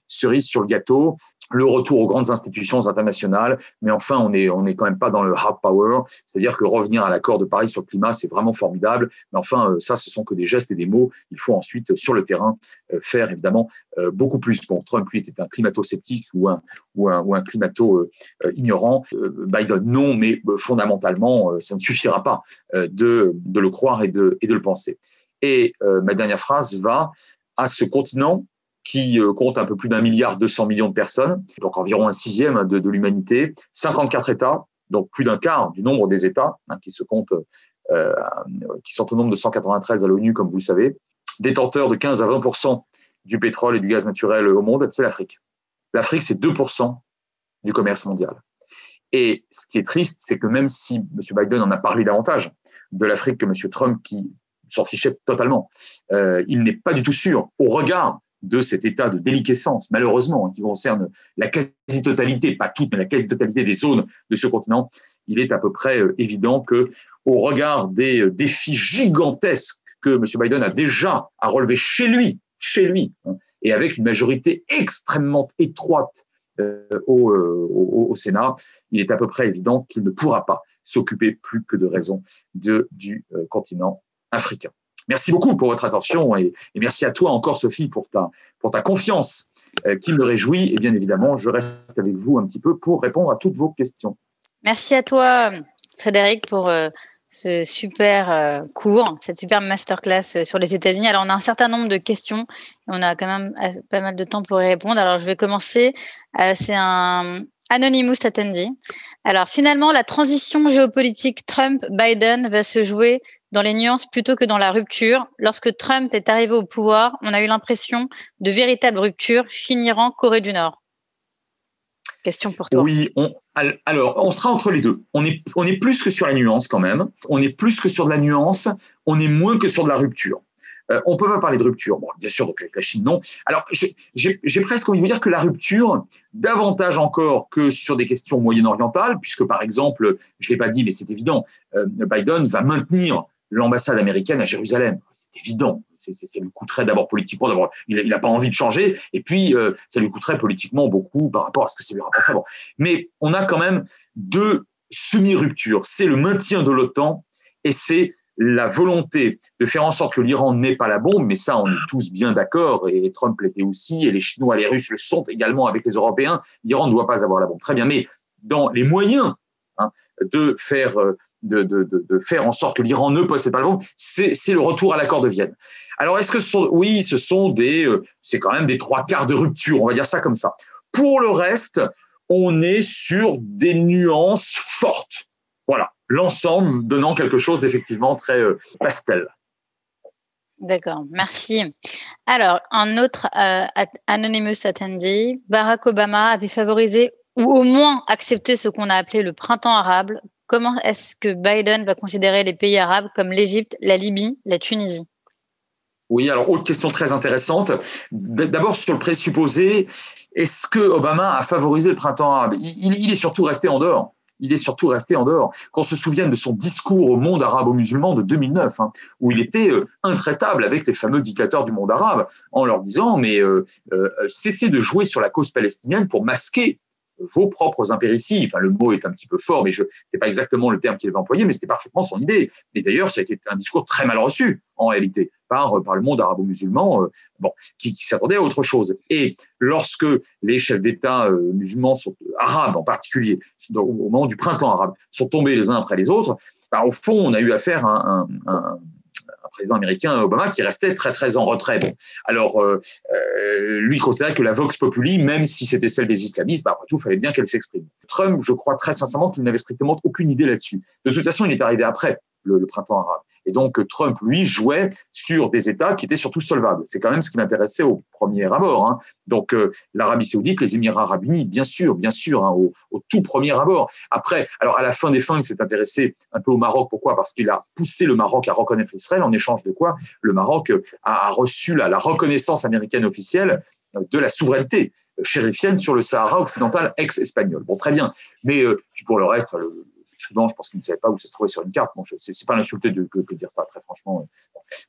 cerise sur le gâteau, le retour aux grandes institutions internationales, mais enfin, on est quand même pas dans le hard power, c'est-à-dire que revenir à l'accord de Paris sur le climat, c'est vraiment formidable, mais enfin, ça, ce sont que des gestes et des mots. Il faut ensuite, sur le terrain, faire évidemment beaucoup plus. Bon, Trump, lui, était un climato-sceptique ou un climato-ignorant. Biden, non, mais fondamentalement, ça ne suffira pas de le croire et de le penser. Et ma dernière phrase va à ce continent qui compte un peu plus d'1,2 milliard de personnes, donc environ 1/6 de l'humanité, 54 États, donc plus d'un quart du nombre des États qui se comptent, qui sont au nombre de 193 à l'ONU, comme vous le savez, détenteurs de 15 à 20% du pétrole et du gaz naturel au monde, c'est l'Afrique. L'Afrique, c'est 2% du commerce mondial. Et ce qui est triste, c'est que même si M. Biden en a parlé davantage de l'Afrique que M. Trump, qui s'en fichait totalement, il n'est pas du tout sûr, au regard de cet état de déliquescence, malheureusement, qui concerne la quasi-totalité, pas toute, mais la quasi-totalité des zones de ce continent, il est à peu près évident que au regard des défis gigantesques que M. Biden a déjà à relever chez lui, et avec une majorité extrêmement étroite au Sénat, il est à peu près évident qu'il ne pourra pas s'occuper plus que de raison du continent africain. Merci beaucoup pour votre attention et merci à toi encore, Sophie, pour ta confiance qui me réjouit. Et bien évidemment, je reste avec vous un petit peu pour répondre à toutes vos questions. Merci à toi, Frédéric, pour ce super cours, cette super masterclass sur les États-Unis. Alors, on a un certain nombre de questions et on a quand même pas mal de temps pour y répondre. Alors, je vais commencer. C'est un Anonymous Attendee. Alors, finalement, la transition géopolitique Trump-Biden va se jouer dans les nuances plutôt que dans la rupture. Lorsque Trump est arrivé au pouvoir, on a eu l'impression de véritables ruptures, Chine-Iran, Corée du Nord. Question pour toi. Oui, alors, on sera entre les deux. On est plus que sur la nuance quand même. On est plus que sur de la nuance. On est moins que sur de la rupture. On ne peut pas parler de rupture. Bon, bien sûr, donc avec la Chine, non. Alors, j'ai presque envie de vous dire que la rupture, davantage encore que sur des questions moyen-orientales, puisque par exemple, je ne l'ai pas dit, mais c'est évident, Biden va maintenir l'ambassade américaine à Jérusalem. C'est évident. Ça lui coûterait d'abord politiquement, d'abord, il n'a pas envie de changer, et puis ça lui coûterait politiquement beaucoup par rapport à ce que ça lui rapporterait. Bon. Mais on a quand même deux semi-ruptures. C'est le maintien de l'OTAN et c'est la volonté de faire en sorte que l'Iran n'ait pas la bombe, mais ça, on est tous bien d'accord, et Trump l'était aussi, et les Chinois, les Russes le sont également avec les Européens. L'Iran ne doit pas avoir la bombe. Très bien, mais dans les moyens de faire en sorte que l'Iran ne possède pas la bombe, c'est le retour à l'accord de Vienne. Alors, est-ce que c'est quand même des 3/4 de rupture, on va dire ça comme ça. Pour le reste, on est sur des nuances fortes. Voilà, l'ensemble donnant quelque chose d'effectivement très pastel. D'accord, merci. Alors, un autre Anonymous Attendee, Barack Obama avait favorisé ou au moins accepté ce qu'on a appelé le printemps arabe. Comment est-ce que Biden va considérer les pays arabes comme l'Égypte, la Libye, la Tunisie? Oui, alors autre question très intéressante. D'abord sur le présupposé, est-ce que Obama a favorisé le printemps arabe? Il est surtout resté en dehors. Qu'on se souvienne de son discours au monde arabo-musulman de 2009, où il était intraitable avec les fameux dictateurs du monde arabe, en leur disant mais cessez de jouer sur la cause palestinienne pour masquer vos propres impérities. Enfin, le mot est un petit peu fort, mais c'était pas exactement le terme qu'il avait employé, mais c'était parfaitement son idée. Et d'ailleurs, ça a été un discours très mal reçu, en réalité, par le monde arabo-musulman, qui s'attendait à autre chose. Et lorsque les chefs d'État musulmans, arabes en particulier, au moment du printemps arabe, sont tombés les uns après les autres, au fond, on a eu affaire à un président américain, Obama, qui restait très, très en retrait. Bon. Alors, lui considérait que la Vox Populi, même si c'était celle des islamistes, après tout, il fallait bien qu'elle s'exprime. Trump, je crois très sincèrement qu'il n'avait strictement aucune idée là-dessus. De toute façon, il est arrivé après le printemps arabe. Et donc, Trump, lui, jouait sur des États qui étaient surtout solvables. C'est quand même ce qui l'intéressait au premier abord. Donc, l'Arabie Saoudite, les Émirats Arabes Unis, bien sûr, au tout premier abord. Après, alors à la fin des fins, il s'est intéressé un peu au Maroc. Pourquoi? Parce qu'il a poussé le Maroc à reconnaître Israël, en échange de quoi le Maroc a reçu la reconnaissance américaine officielle de la souveraineté chérifienne sur le Sahara occidental ex-espagnol. Bon, très bien. Mais puis pour le reste, Soudan, je pense qu'il ne savait pas où ça se trouvait sur une carte. Bon, c'est pas l'insulter que de dire ça, très franchement.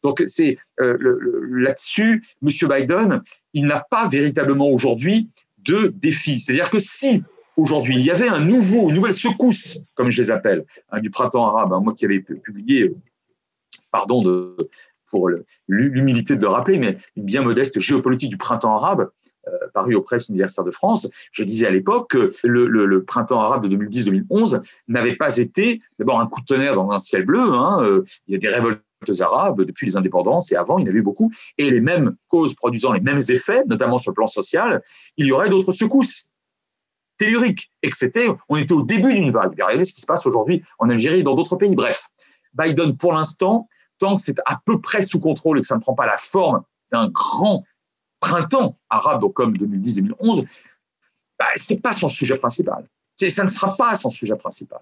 Donc, c'est là-dessus, M. Biden, il n'a pas véritablement aujourd'hui de défi. C'est-à-dire que si aujourd'hui il y avait une nouvelle secousse, comme je les appelle, du printemps arabe, moi qui avais publié, pour l'humilité de le rappeler, mais une bien modeste géopolitique du printemps arabe, paru aux presses universitaires de France, je disais à l'époque que le printemps arabe de 2010-2011 n'avait pas été d'abord un coup de tonnerre dans un ciel bleu. Il y a des révoltes arabes depuis les indépendances et avant, il y en avait eu beaucoup. Et les mêmes causes produisant les mêmes effets, notamment sur le plan social, il y aurait d'autres secousses telluriques. Et on était au début d'une vague. Regardez ce qui se passe aujourd'hui en Algérie et dans d'autres pays. Bref, Biden, pour l'instant, tant que c'est à peu près sous contrôle et que ça ne prend pas la forme d'un grand printemps arabe, donc comme 2010-2011, c'est pas son sujet principal. Ça ne sera pas son sujet principal.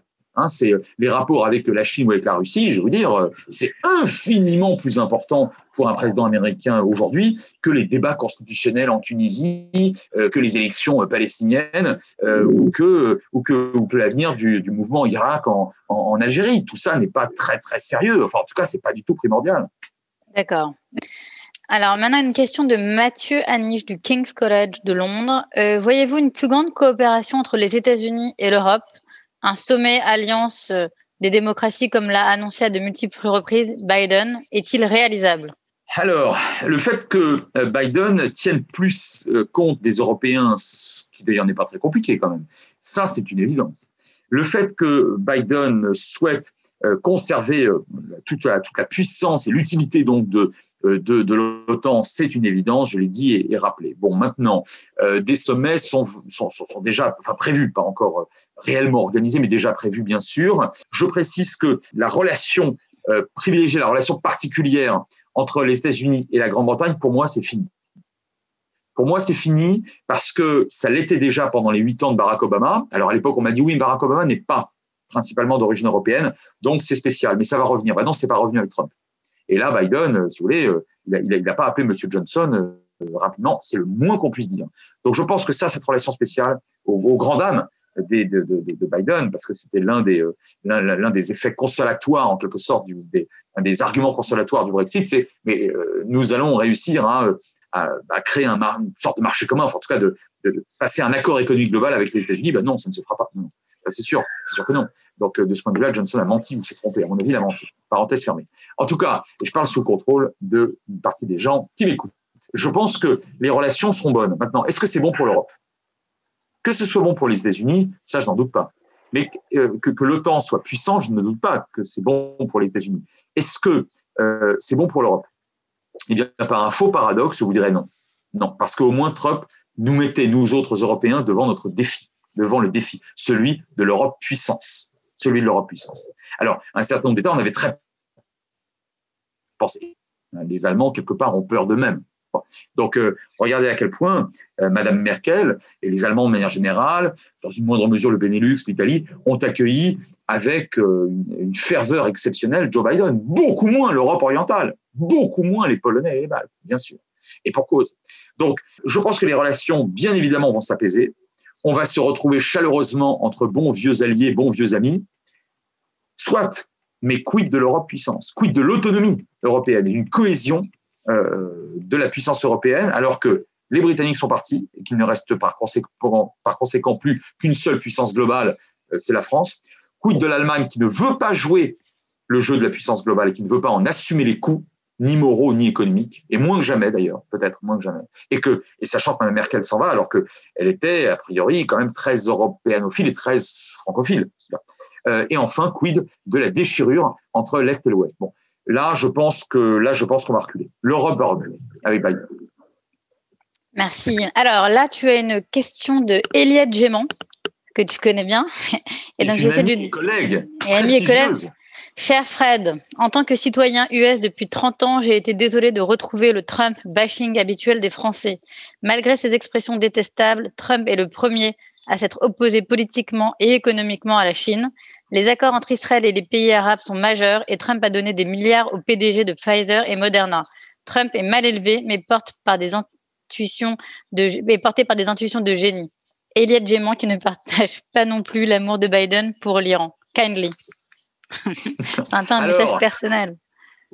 C'est les rapports avec la Chine ou avec la Russie, je vais vous dire, c'est infiniment plus important pour un président américain aujourd'hui que les débats constitutionnels en Tunisie, que les élections palestiniennes ou que l'avenir du mouvement Irak en Algérie. Tout ça n'est pas très, très sérieux. Enfin, en tout cas, c'est pas du tout primordial. D'accord. Alors maintenant, une question de Mathieu Aniche du King's College de Londres. Voyez-vous une plus grande coopération entre les États-Unis et l'Europe? Un sommet alliance des démocraties, comme l'a annoncé à de multiples reprises Biden, est-il réalisable? Alors, le fait que Biden tienne plus compte des Européens, ce qui d'ailleurs n'est pas très compliqué quand même, ça c'est une évidence. Le fait que Biden souhaite conserver toute la puissance et l'utilité donc de l'OTAN, c'est une évidence, je l'ai dit et rappelé. Bon, maintenant, des sommets sont déjà prévus, pas encore réellement organisés, mais déjà prévus, bien sûr. Je précise que la relation privilégiée, la relation particulière entre les États-Unis et la Grande-Bretagne, pour moi, c'est fini. Pour moi, c'est fini parce que ça l'était déjà pendant les 8 ans de Barack Obama. Alors, à l'époque, on m'a dit oui, Barack Obama n'est pas principalement d'origine européenne, donc c'est spécial, mais ça va revenir. Ben non, c'est pas revenu avec Trump. Et là, Biden, si vous voulez, il n'a pas appelé M. Johnson rapidement, c'est le moins qu'on puisse dire. Donc, je pense que cette relation spéciale, aux grandes dames de Biden, parce que c'était l'un des effets consolatoires, en quelque sorte, un des arguments consolatoires du Brexit, c'est mais nous allons réussir à créer une sorte de marché commun, enfin, en tout cas, de passer un accord économique global avec les États-Unis. Ben non, ça ne se fera pas. Non. Ça, c'est sûr que non. Donc, de ce point de vue-là, Johnson a menti ou s'est trompé. À mon avis, il a menti. Parenthèse fermée. En tout cas, je parle sous contrôle d'une partie des gens qui m'écoutent. Je pense que les relations seront bonnes. Maintenant, est-ce que c'est bon pour l'Europe? Que ce soit bon pour les États-Unis, ça, je n'en doute pas. Mais que l'OTAN soit puissant, je ne doute pas que c'est bon pour les États-Unis. Est-ce que c'est bon pour l'Europe? Eh bien, par un faux paradoxe, je vous dirais non. Non, parce qu'au moins Trump nous mettait, nous autres Européens, devant notre défi. Devant le défi, celui de l'Europe puissance. Celui de l'Europe puissance. Alors, un certain nombre d'États, on avait très pensé. Les Allemands, quelque part, ont peur d'eux-mêmes. Donc, regardez à quel point Madame Merkel et les Allemands de manière générale, dans une moindre mesure le Benelux, l'Italie, ont accueilli avec une ferveur exceptionnelle Joe Biden. Beaucoup moins l'Europe orientale, beaucoup moins les Polonais et les Baltes, bien sûr. Et pour cause. Donc, je pense que les relations, bien évidemment, vont s'apaiser. On va se retrouver chaleureusement entre bons vieux alliés, bons vieux amis. Soit, mais quid de l'Europe puissance? Quid de l'autonomie européenne et d'une cohésion de la puissance européenne, alors que les Britanniques sont partis et qu'il ne reste par conséquent plus qu'une seule puissance globale, c'est la France. Quid de l'Allemagne qui ne veut pas jouer le jeu de la puissance globale et qui ne veut pas en assumer les coûts, ni moraux, ni économiques, et moins que jamais d'ailleurs, peut-être moins que jamais. Et sachant que Mme Merkel s'en va, alors qu'elle était, a priori, quand même très européanophile et très francophile. Et enfin, quid de la déchirure entre l'Est et l'Ouest. Bon, là, je pense qu'on va reculer. L'Europe va reculer avec Biden. Merci. Alors là, tu as une question de Eliette Gémant, que tu connais bien. Et donc, j'essaie de... collègue, prestigieuse. Cher Fred, en tant que citoyen US depuis 30 ans, j'ai été désolé de retrouver le Trump bashing habituel des Français. Malgré ses expressions détestables, Trump est le premier à s'être opposé politiquement et économiquement à la Chine. Les accords entre Israël et les pays arabes sont majeurs et Trump a donné des milliards au PDG de Pfizer et Moderna. Trump est mal élevé, mais porté par des intuitions de génie. Eliette Gémant qui ne partage pas non plus l'amour de Biden pour l'Iran. Kindly. Un message personnel.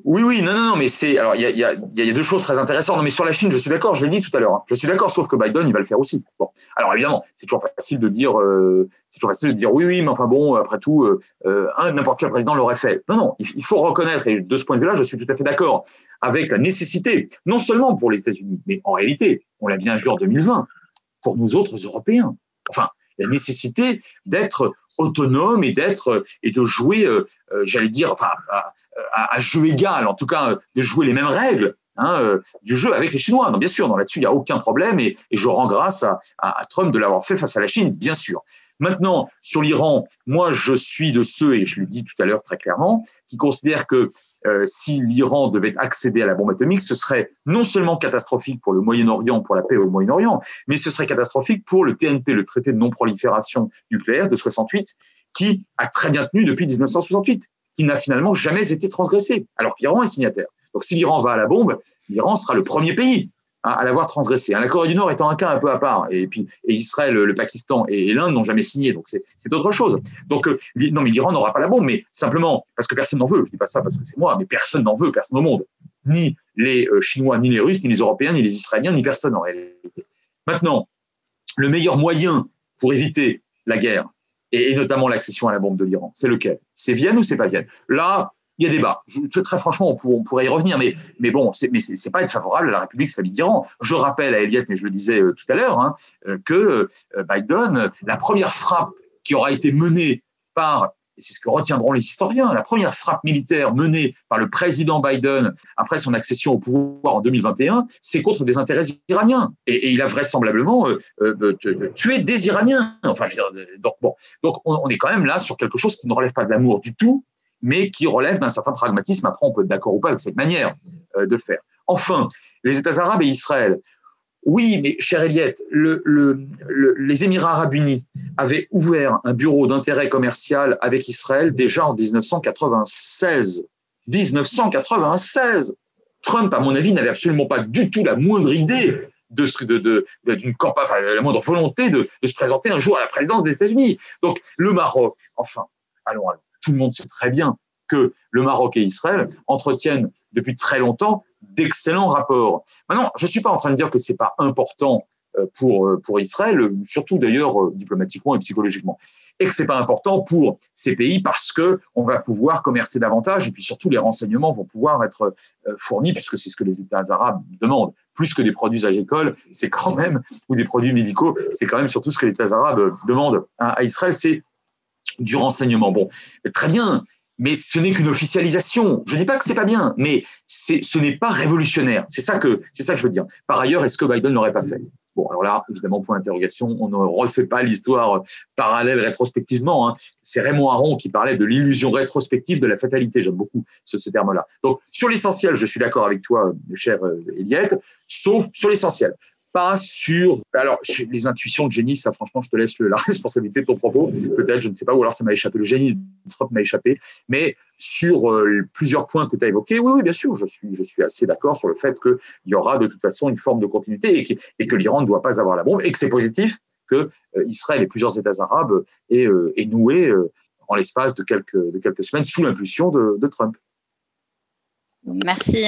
Oui, non, mais c'est. Alors, il y a deux choses très intéressantes. Non, mais sur la Chine, je suis d'accord, je l'ai dit tout à l'heure. Hein. Je suis d'accord, sauf que Biden, il va le faire aussi. Bon. Alors, évidemment, c'est toujours facile de dire oui, mais enfin bon, après tout, n'importe quel président l'aurait fait. Non, il faut reconnaître, et de ce point de vue-là, je suis tout à fait d'accord avec la nécessité, non seulement pour les États-Unis, mais en réalité, on l'a bien vu en 2020, pour nous autres Européens. Enfin, la nécessité d'être autonome et de jouer, j'allais dire, enfin, à jeu égal, en tout cas, de jouer les mêmes règles du jeu avec les Chinois. Non, bien sûr, là-dessus, il n'y a aucun problème et je rends grâce à Trump de l'avoir fait face à la Chine, bien sûr. Maintenant, sur l'Iran, moi, je suis de ceux, et je le dis tout à l'heure très clairement, qui considèrent que si l'Iran devait accéder à la bombe atomique, ce serait non seulement catastrophique pour le Moyen-Orient, pour la paix au Moyen-Orient, mais ce serait catastrophique pour le TNP, le traité de non-prolifération nucléaire de 68, qui a très bien tenu depuis 1968, qui n'a finalement jamais été transgressé, alors qu'Iran est signataire. Donc si l'Iran va à la bombe, l'Iran sera le premier pays à l'avoir transgressé. La Corée du Nord étant un cas un peu à part, et Israël, le Pakistan et l'Inde n'ont jamais signé, donc c'est autre chose. Donc non, mais l'Iran n'aura pas la bombe, mais simplement parce que personne n'en veut. Je dis pas ça parce que c'est moi, mais personne n'en veut, personne au monde, ni les Chinois, ni les Russes, ni les Européens, ni les Israéliens, ni personne en réalité. Maintenant, le meilleur moyen pour éviter la guerre et notamment l'accession à la bombe de l'Iran, c'est lequel? C'est Vienne ou c'est pas Vienne? Là, il y a débat. Très franchement, on pourrait y revenir, mais bon, c'est pas être favorable à la République islamique d'Iran. Je rappelle à Elliott, mais je le disais tout à l'heure, que Biden, la première frappe qui aura été menée par, et c'est ce que retiendront les historiens, la première frappe militaire menée par le président Biden après son accession au pouvoir en 2021, c'est contre des intérêts iraniens. Et il a vraisemblablement tué des Iraniens. Enfin, je veux dire, donc on est quand même là sur quelque chose qui ne relève pas de l'amour du tout, mais qui relève d'un certain pragmatisme. Après, on peut être d'accord ou pas avec cette manière de le faire. Enfin, les États arabes et Israël. Oui, mais cher Elliott, les Émirats arabes unis avaient ouvert un bureau d'intérêt commercial avec Israël déjà en 1996. 1996 ! Trump, à mon avis, n'avait absolument pas du tout la moindre idée d'une campagne, enfin, la moindre volonté de se présenter un jour à la présidence des États-Unis. Donc, le Maroc, enfin, allons. Tout le monde sait très bien que le Maroc et Israël entretiennent depuis très longtemps d'excellents rapports. Maintenant, je ne suis pas en train de dire que ce n'est pas important pour Israël, surtout d'ailleurs diplomatiquement et psychologiquement, et que ce n'est pas important pour ces pays parce qu'on va pouvoir commercer davantage et puis surtout les renseignements vont pouvoir être fournis puisque c'est ce que les États arabes demandent. Plus que des produits agricoles, c'est quand même, ou des produits médicaux, c'est quand même surtout ce que les États arabes demandent à Israël, c'est du renseignement. Bon, très bien, mais ce n'est qu'une officialisation. Je ne dis pas que c'est pas bien, mais ce n'est pas révolutionnaire. C'est ça que je veux dire. Par ailleurs, est-ce que Biden n'aurait pas fait? Bon, alors là, évidemment, point d'interrogation, on ne refait pas l'histoire parallèle rétrospectivement. C'est Raymond Aron qui parlait de l'illusion rétrospective de la fatalité. J'aime beaucoup ce terme-là. Donc, sur l'essentiel, je suis d'accord avec toi, cher Elliott, sauf sur l'essentiel. Pas sur les intuitions de génie, ça franchement je te laisse la responsabilité de ton propos, peut-être, je ne sais pas, ou alors ça m'a échappé, le génie de Trump m'a échappé, mais sur plusieurs points que tu as évoqués, oui bien sûr, je suis assez d'accord sur le fait qu'il y aura de toute façon une forme de continuité et que l'Iran ne doit pas avoir la bombe et que c'est positif que Israël et plusieurs États arabes aient noué en l'espace de quelques semaines sous l'impulsion de Trump. Merci.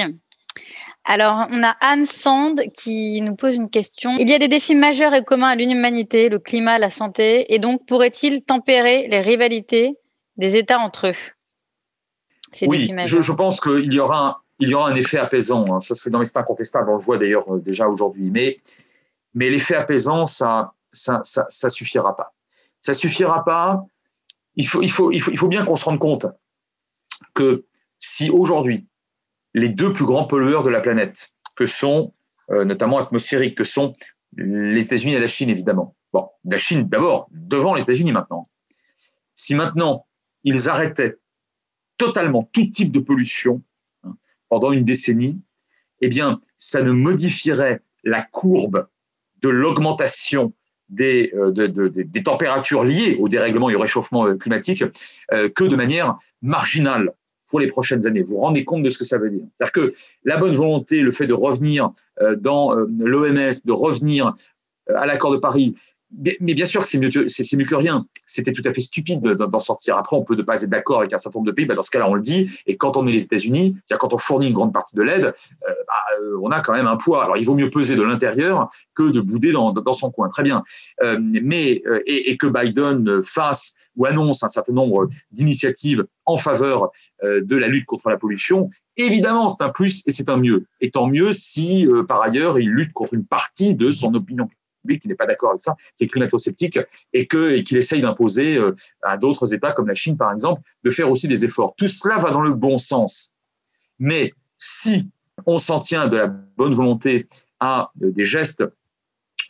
Alors, on a Anne Sand qui nous pose une question. Il y a des défis majeurs et communs à l'humanité, le climat, la santé, et donc pourrait-il tempérer les rivalités des États entre eux? Oui, je pense qu'il y aura un effet apaisant. Ça, c'est incontestable. On le voit d'ailleurs déjà aujourd'hui. Mais l'effet apaisant, ça suffira pas. Ça suffira pas. Il faut bien qu'on se rende compte que si aujourd'hui les deux plus grands pollueurs de la planète, que sont, notamment atmosphériques, que sont les États-Unis et la Chine, évidemment. Bon, la Chine d'abord, devant les États-Unis maintenant. Si maintenant, ils arrêtaient totalement tout type de pollution pendant une décennie, eh bien, ça ne modifierait la courbe de l'augmentation des températures liées au dérèglement et au réchauffement climatique que de manière marginale pour les prochaines années. Vous vous rendez compte de ce que ça veut dire? C'est-à-dire que la bonne volonté, le fait de revenir dans l'OMS, de revenir à l'accord de Paris, mais bien sûr que c'est mieux que rien. C'était tout à fait stupide d'en sortir. Après, on peut ne pas être d'accord avec un certain nombre de pays. Dans ce cas-là, on le dit. Et quand on est les États-Unis, c'est-à-dire quand on fournit une grande partie de l'aide, on a quand même un poids. Alors, il vaut mieux peser de l'intérieur que de bouder dans son coin. Très bien. Et que Biden fasse ou annonce un certain nombre d'initiatives en faveur de la lutte contre la pollution, évidemment, c'est un plus et c'est un mieux. Et tant mieux si, par ailleurs, il lutte contre une partie de son opinion publique qui n'est pas d'accord avec ça, qui est climato-sceptique, et qu'il essaye d'imposer à d'autres États, comme la Chine, par exemple, de faire aussi des efforts. Tout cela va dans le bon sens. Mais si on s'en tient de la bonne volonté à des gestes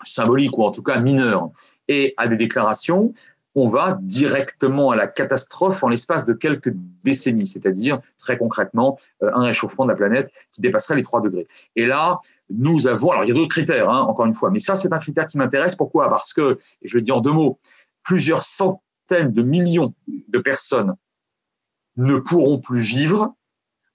symboliques, ou en tout cas mineurs, et à des déclarations, on va directement à la catastrophe en l'espace de quelques décennies, c'est-à-dire, très concrètement, un réchauffement de la planète qui dépasserait les 3 degrés. Et là, nous avons, alors il y a d'autres critères, encore une fois, mais ça, c'est un critère qui m'intéresse. Pourquoi? Parce que, et je le dis en 2 mots, plusieurs centaines centaines de millions de personnes ne pourront plus vivre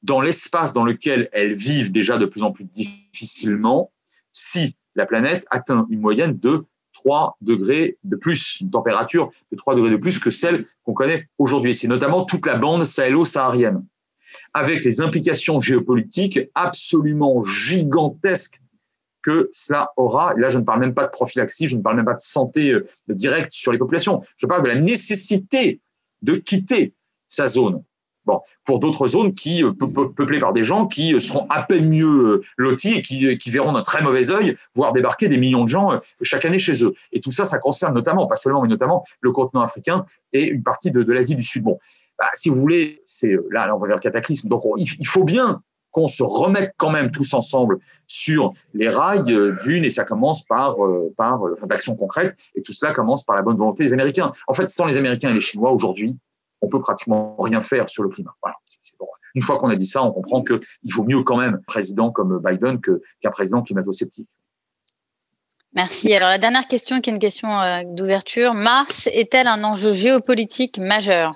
dans l'espace dans lequel elles vivent déjà de plus en plus difficilement si la planète atteint une moyenne de 3 degrés de plus, une température de 3 degrés de plus que celle qu'on connaît aujourd'hui. C'est notamment toute la bande sahélo-saharienne, avec les implications géopolitiques absolument gigantesques que cela aura. Et là, je ne parle même pas de prophylaxie, je ne parle même pas de santé directe sur les populations. Je parle de la nécessité de quitter sa zone. Bon, pour d'autres zones qui peuplées par des gens qui seront à peine mieux lotis et qui verront d'un très mauvais œil voir débarquer des millions de gens chaque année chez eux. Et tout ça, ça concerne notamment, pas seulement, mais notamment le continent africain et une partie de l'Asie du Sud. Bon, si vous voulez, là, on va vers le cataclysme. Donc, il faut bien qu'on se remette quand même tous ensemble sur les rails et ça commence par d'actions concrètes, et tout cela commence par la bonne volonté des Américains. En fait, sans les Américains et les Chinois, aujourd'hui, on peut pratiquement rien faire sur le climat. Voilà. Bon. Une fois qu'on a dit ça, on comprend qu'il vaut mieux quand même un président comme Biden qu'un président climato-sceptique. Merci. Alors, la dernière question, qui est une question d'ouverture. Mars est-elle un enjeu géopolitique majeur ?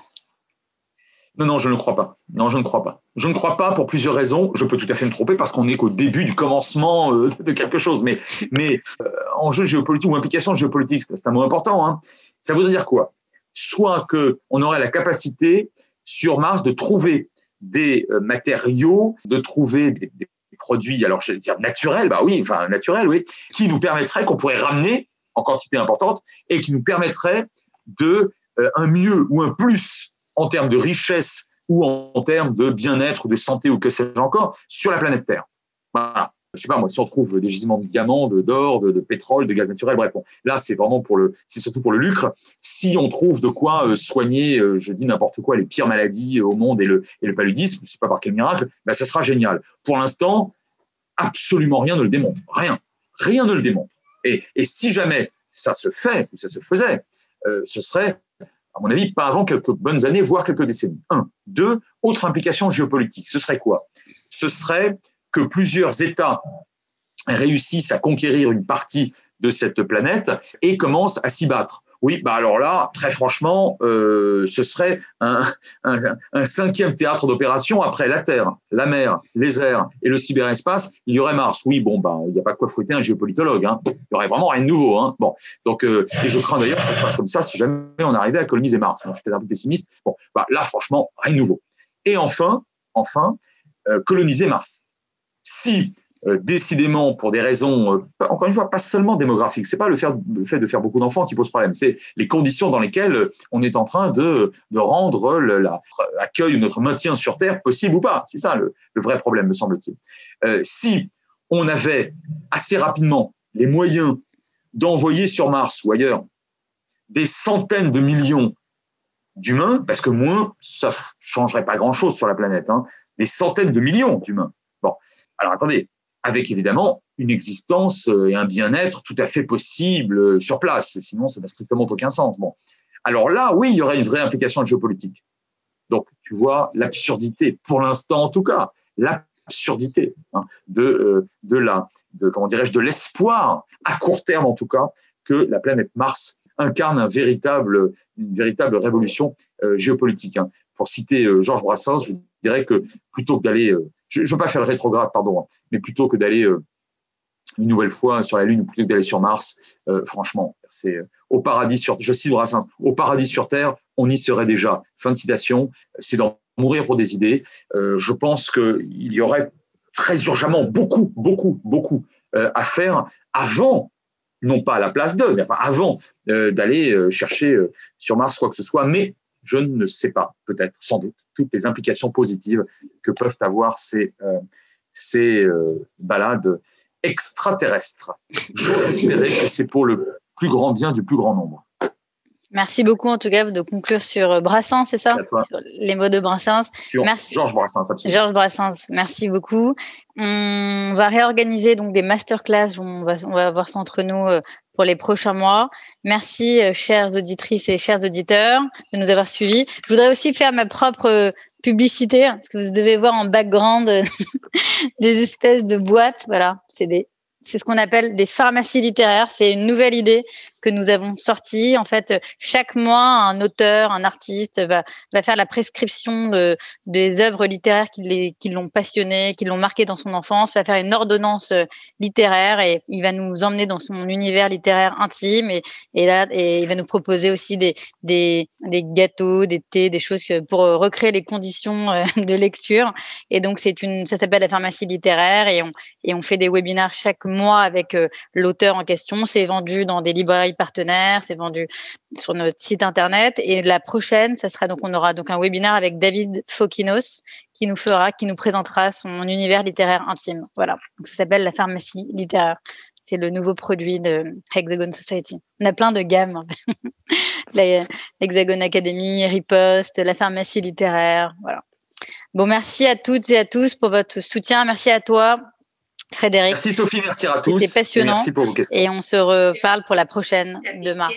Non, je ne crois pas. Non, je ne crois pas. Je ne crois pas pour plusieurs raisons. Je peux tout à fait me tromper parce qu'on n'est qu'au début du commencement de quelque chose. Mais enjeu géopolitique ou implication géopolitique, c'est un mot important. Hein. Ça voudrait dire quoi ? Soit qu'on aurait la capacité sur Mars de trouver des matériaux, de trouver des produits, alors je vais dire naturels, qui nous permettraient, qu'on pourrait ramener en quantité importante et qui nous permettraient de un mieux ou un plus en termes de richesse ou en termes de bien-être, de santé ou que sais-je encore, sur la planète Terre. Voilà. Je sais pas moi, si on trouve des gisements de diamants, d'or, de pétrole, de gaz naturel, bref, bon, là c'est vraiment c'est surtout pour le lucre. Si on trouve de quoi soigner, je dis n'importe quoi, les pires maladies au monde et le paludisme, je sais pas par quel miracle, ça sera génial. Pour l'instant, absolument rien ne le démontre, rien ne le démontre. Et si jamais ça se fait ou ça se faisait, ce serait, à mon avis, pas avant quelques bonnes années, voire quelques décennies. 1. 2. Autre implication géopolitique. Ce serait quoi ? Ce serait que plusieurs États réussissent à conquérir une partie de cette planète et commencent à s'y battre. Oui, alors là, très franchement, ce serait un 5e théâtre d'opération après la Terre, la mer, les airs et le cyberespace. Il y aurait Mars. Oui, il n'y a pas quoi fouetter un géopolitologue. Hein. Il n'y aurait vraiment rien de nouveau. Hein. Bon, donc, et je crains d'ailleurs que ça se passe comme ça si jamais on arrivait à coloniser Mars. Je suis peut-être un peu pessimiste. Bon, là, franchement, rien de nouveau. Et enfin, coloniser Mars. Si, décidément, pour des raisons, encore une fois, pas seulement démographiques, c'est pas le fait de faire beaucoup d'enfants qui pose problème, c'est les conditions dans lesquelles on est en train de rendre l'accueil ou notre maintien sur Terre possible ou pas. C'est ça le vrai problème, me semble-t-il. Si on avait assez rapidement les moyens d'envoyer sur Mars ou ailleurs des centaines de millions d'humains, parce que moins, ça ne changerait pas grand-chose sur la planète, hein, des centaines de millions d'humains. Bon, alors attendez, avec évidemment une existence et un bien-être tout à fait possible sur place, sinon ça n'a strictement aucun sens. Bon, alors là, oui, il y aurait une vraie implication géopolitique. Donc, tu vois l'absurdité, pour l'instant en tout cas, l'absurdité de l'espoir, à court terme en tout cas, que la planète Mars incarne une véritable révolution géopolitique. Hein. Pour citer Georges Brassens, je dirais que plutôt que d'aller, je ne veux pas faire le rétrograde, pardon, mais plutôt que d'aller une nouvelle fois sur la Lune ou plutôt que d'aller sur Mars, franchement, c'est au paradis je cite Brassens, au paradis sur Terre, on y serait déjà. Fin de citation, c'est d'en mourir pour des idées. Je pense qu'il y aurait très urgemment beaucoup à faire avant, non pas à la place d'eux, mais enfin avant d'aller chercher sur Mars quoi que ce soit, mais je ne sais pas, peut-être, sans doute, toutes les implications positives que peuvent avoir ces balades extraterrestres. J'ose espérer que c'est pour le plus grand bien du plus grand nombre. Merci beaucoup, en tout cas, de conclure sur Brassens, c'est ça ? Sur les mots de Brassens. Merci. Georges Brassens, absolument. Georges Brassens, merci beaucoup. On va réorganiser donc des masterclass, on va voir ça entre nous pour les prochains mois. Merci, chères auditrices et chers auditeurs, de nous avoir suivis. Je voudrais aussi faire ma propre publicité, parce que vous devez voir en background des espèces de boîtes. Voilà, c'est ce qu'on appelle des pharmacies littéraires. C'est une nouvelle idée que nous avons sortis. En fait, chaque mois, un auteur, un artiste va faire la prescription des œuvres littéraires qui l'ont passionné, qui l'ont marqué dans son enfance, va faire une ordonnance littéraire et il va nous emmener dans son univers littéraire intime et il va nous proposer aussi des gâteaux, des thés, des choses pour recréer les conditions de lecture. Et donc, ça s'appelle la pharmacie littéraire et on fait des webinaires chaque mois avec l'auteur en question. C'est vendu dans des librairies partenaires, c'est vendu sur notre site internet. Et la prochaine, on aura donc un webinaire avec David Fokinos qui nous présentera son univers littéraire intime. Voilà. Donc, ça s'appelle la pharmacie littéraire. C'est le nouveau produit de Hexagon Society. On a plein de gammes. L'Hexagon Academy, Riposte, la pharmacie littéraire. Voilà. Bon, merci à toutes et à tous pour votre soutien. Merci à toi, Frédéric. Merci Sophie, merci à tous. C'était passionnant. Et merci pour vos questions. Et on se reparle pour la prochaine de mars.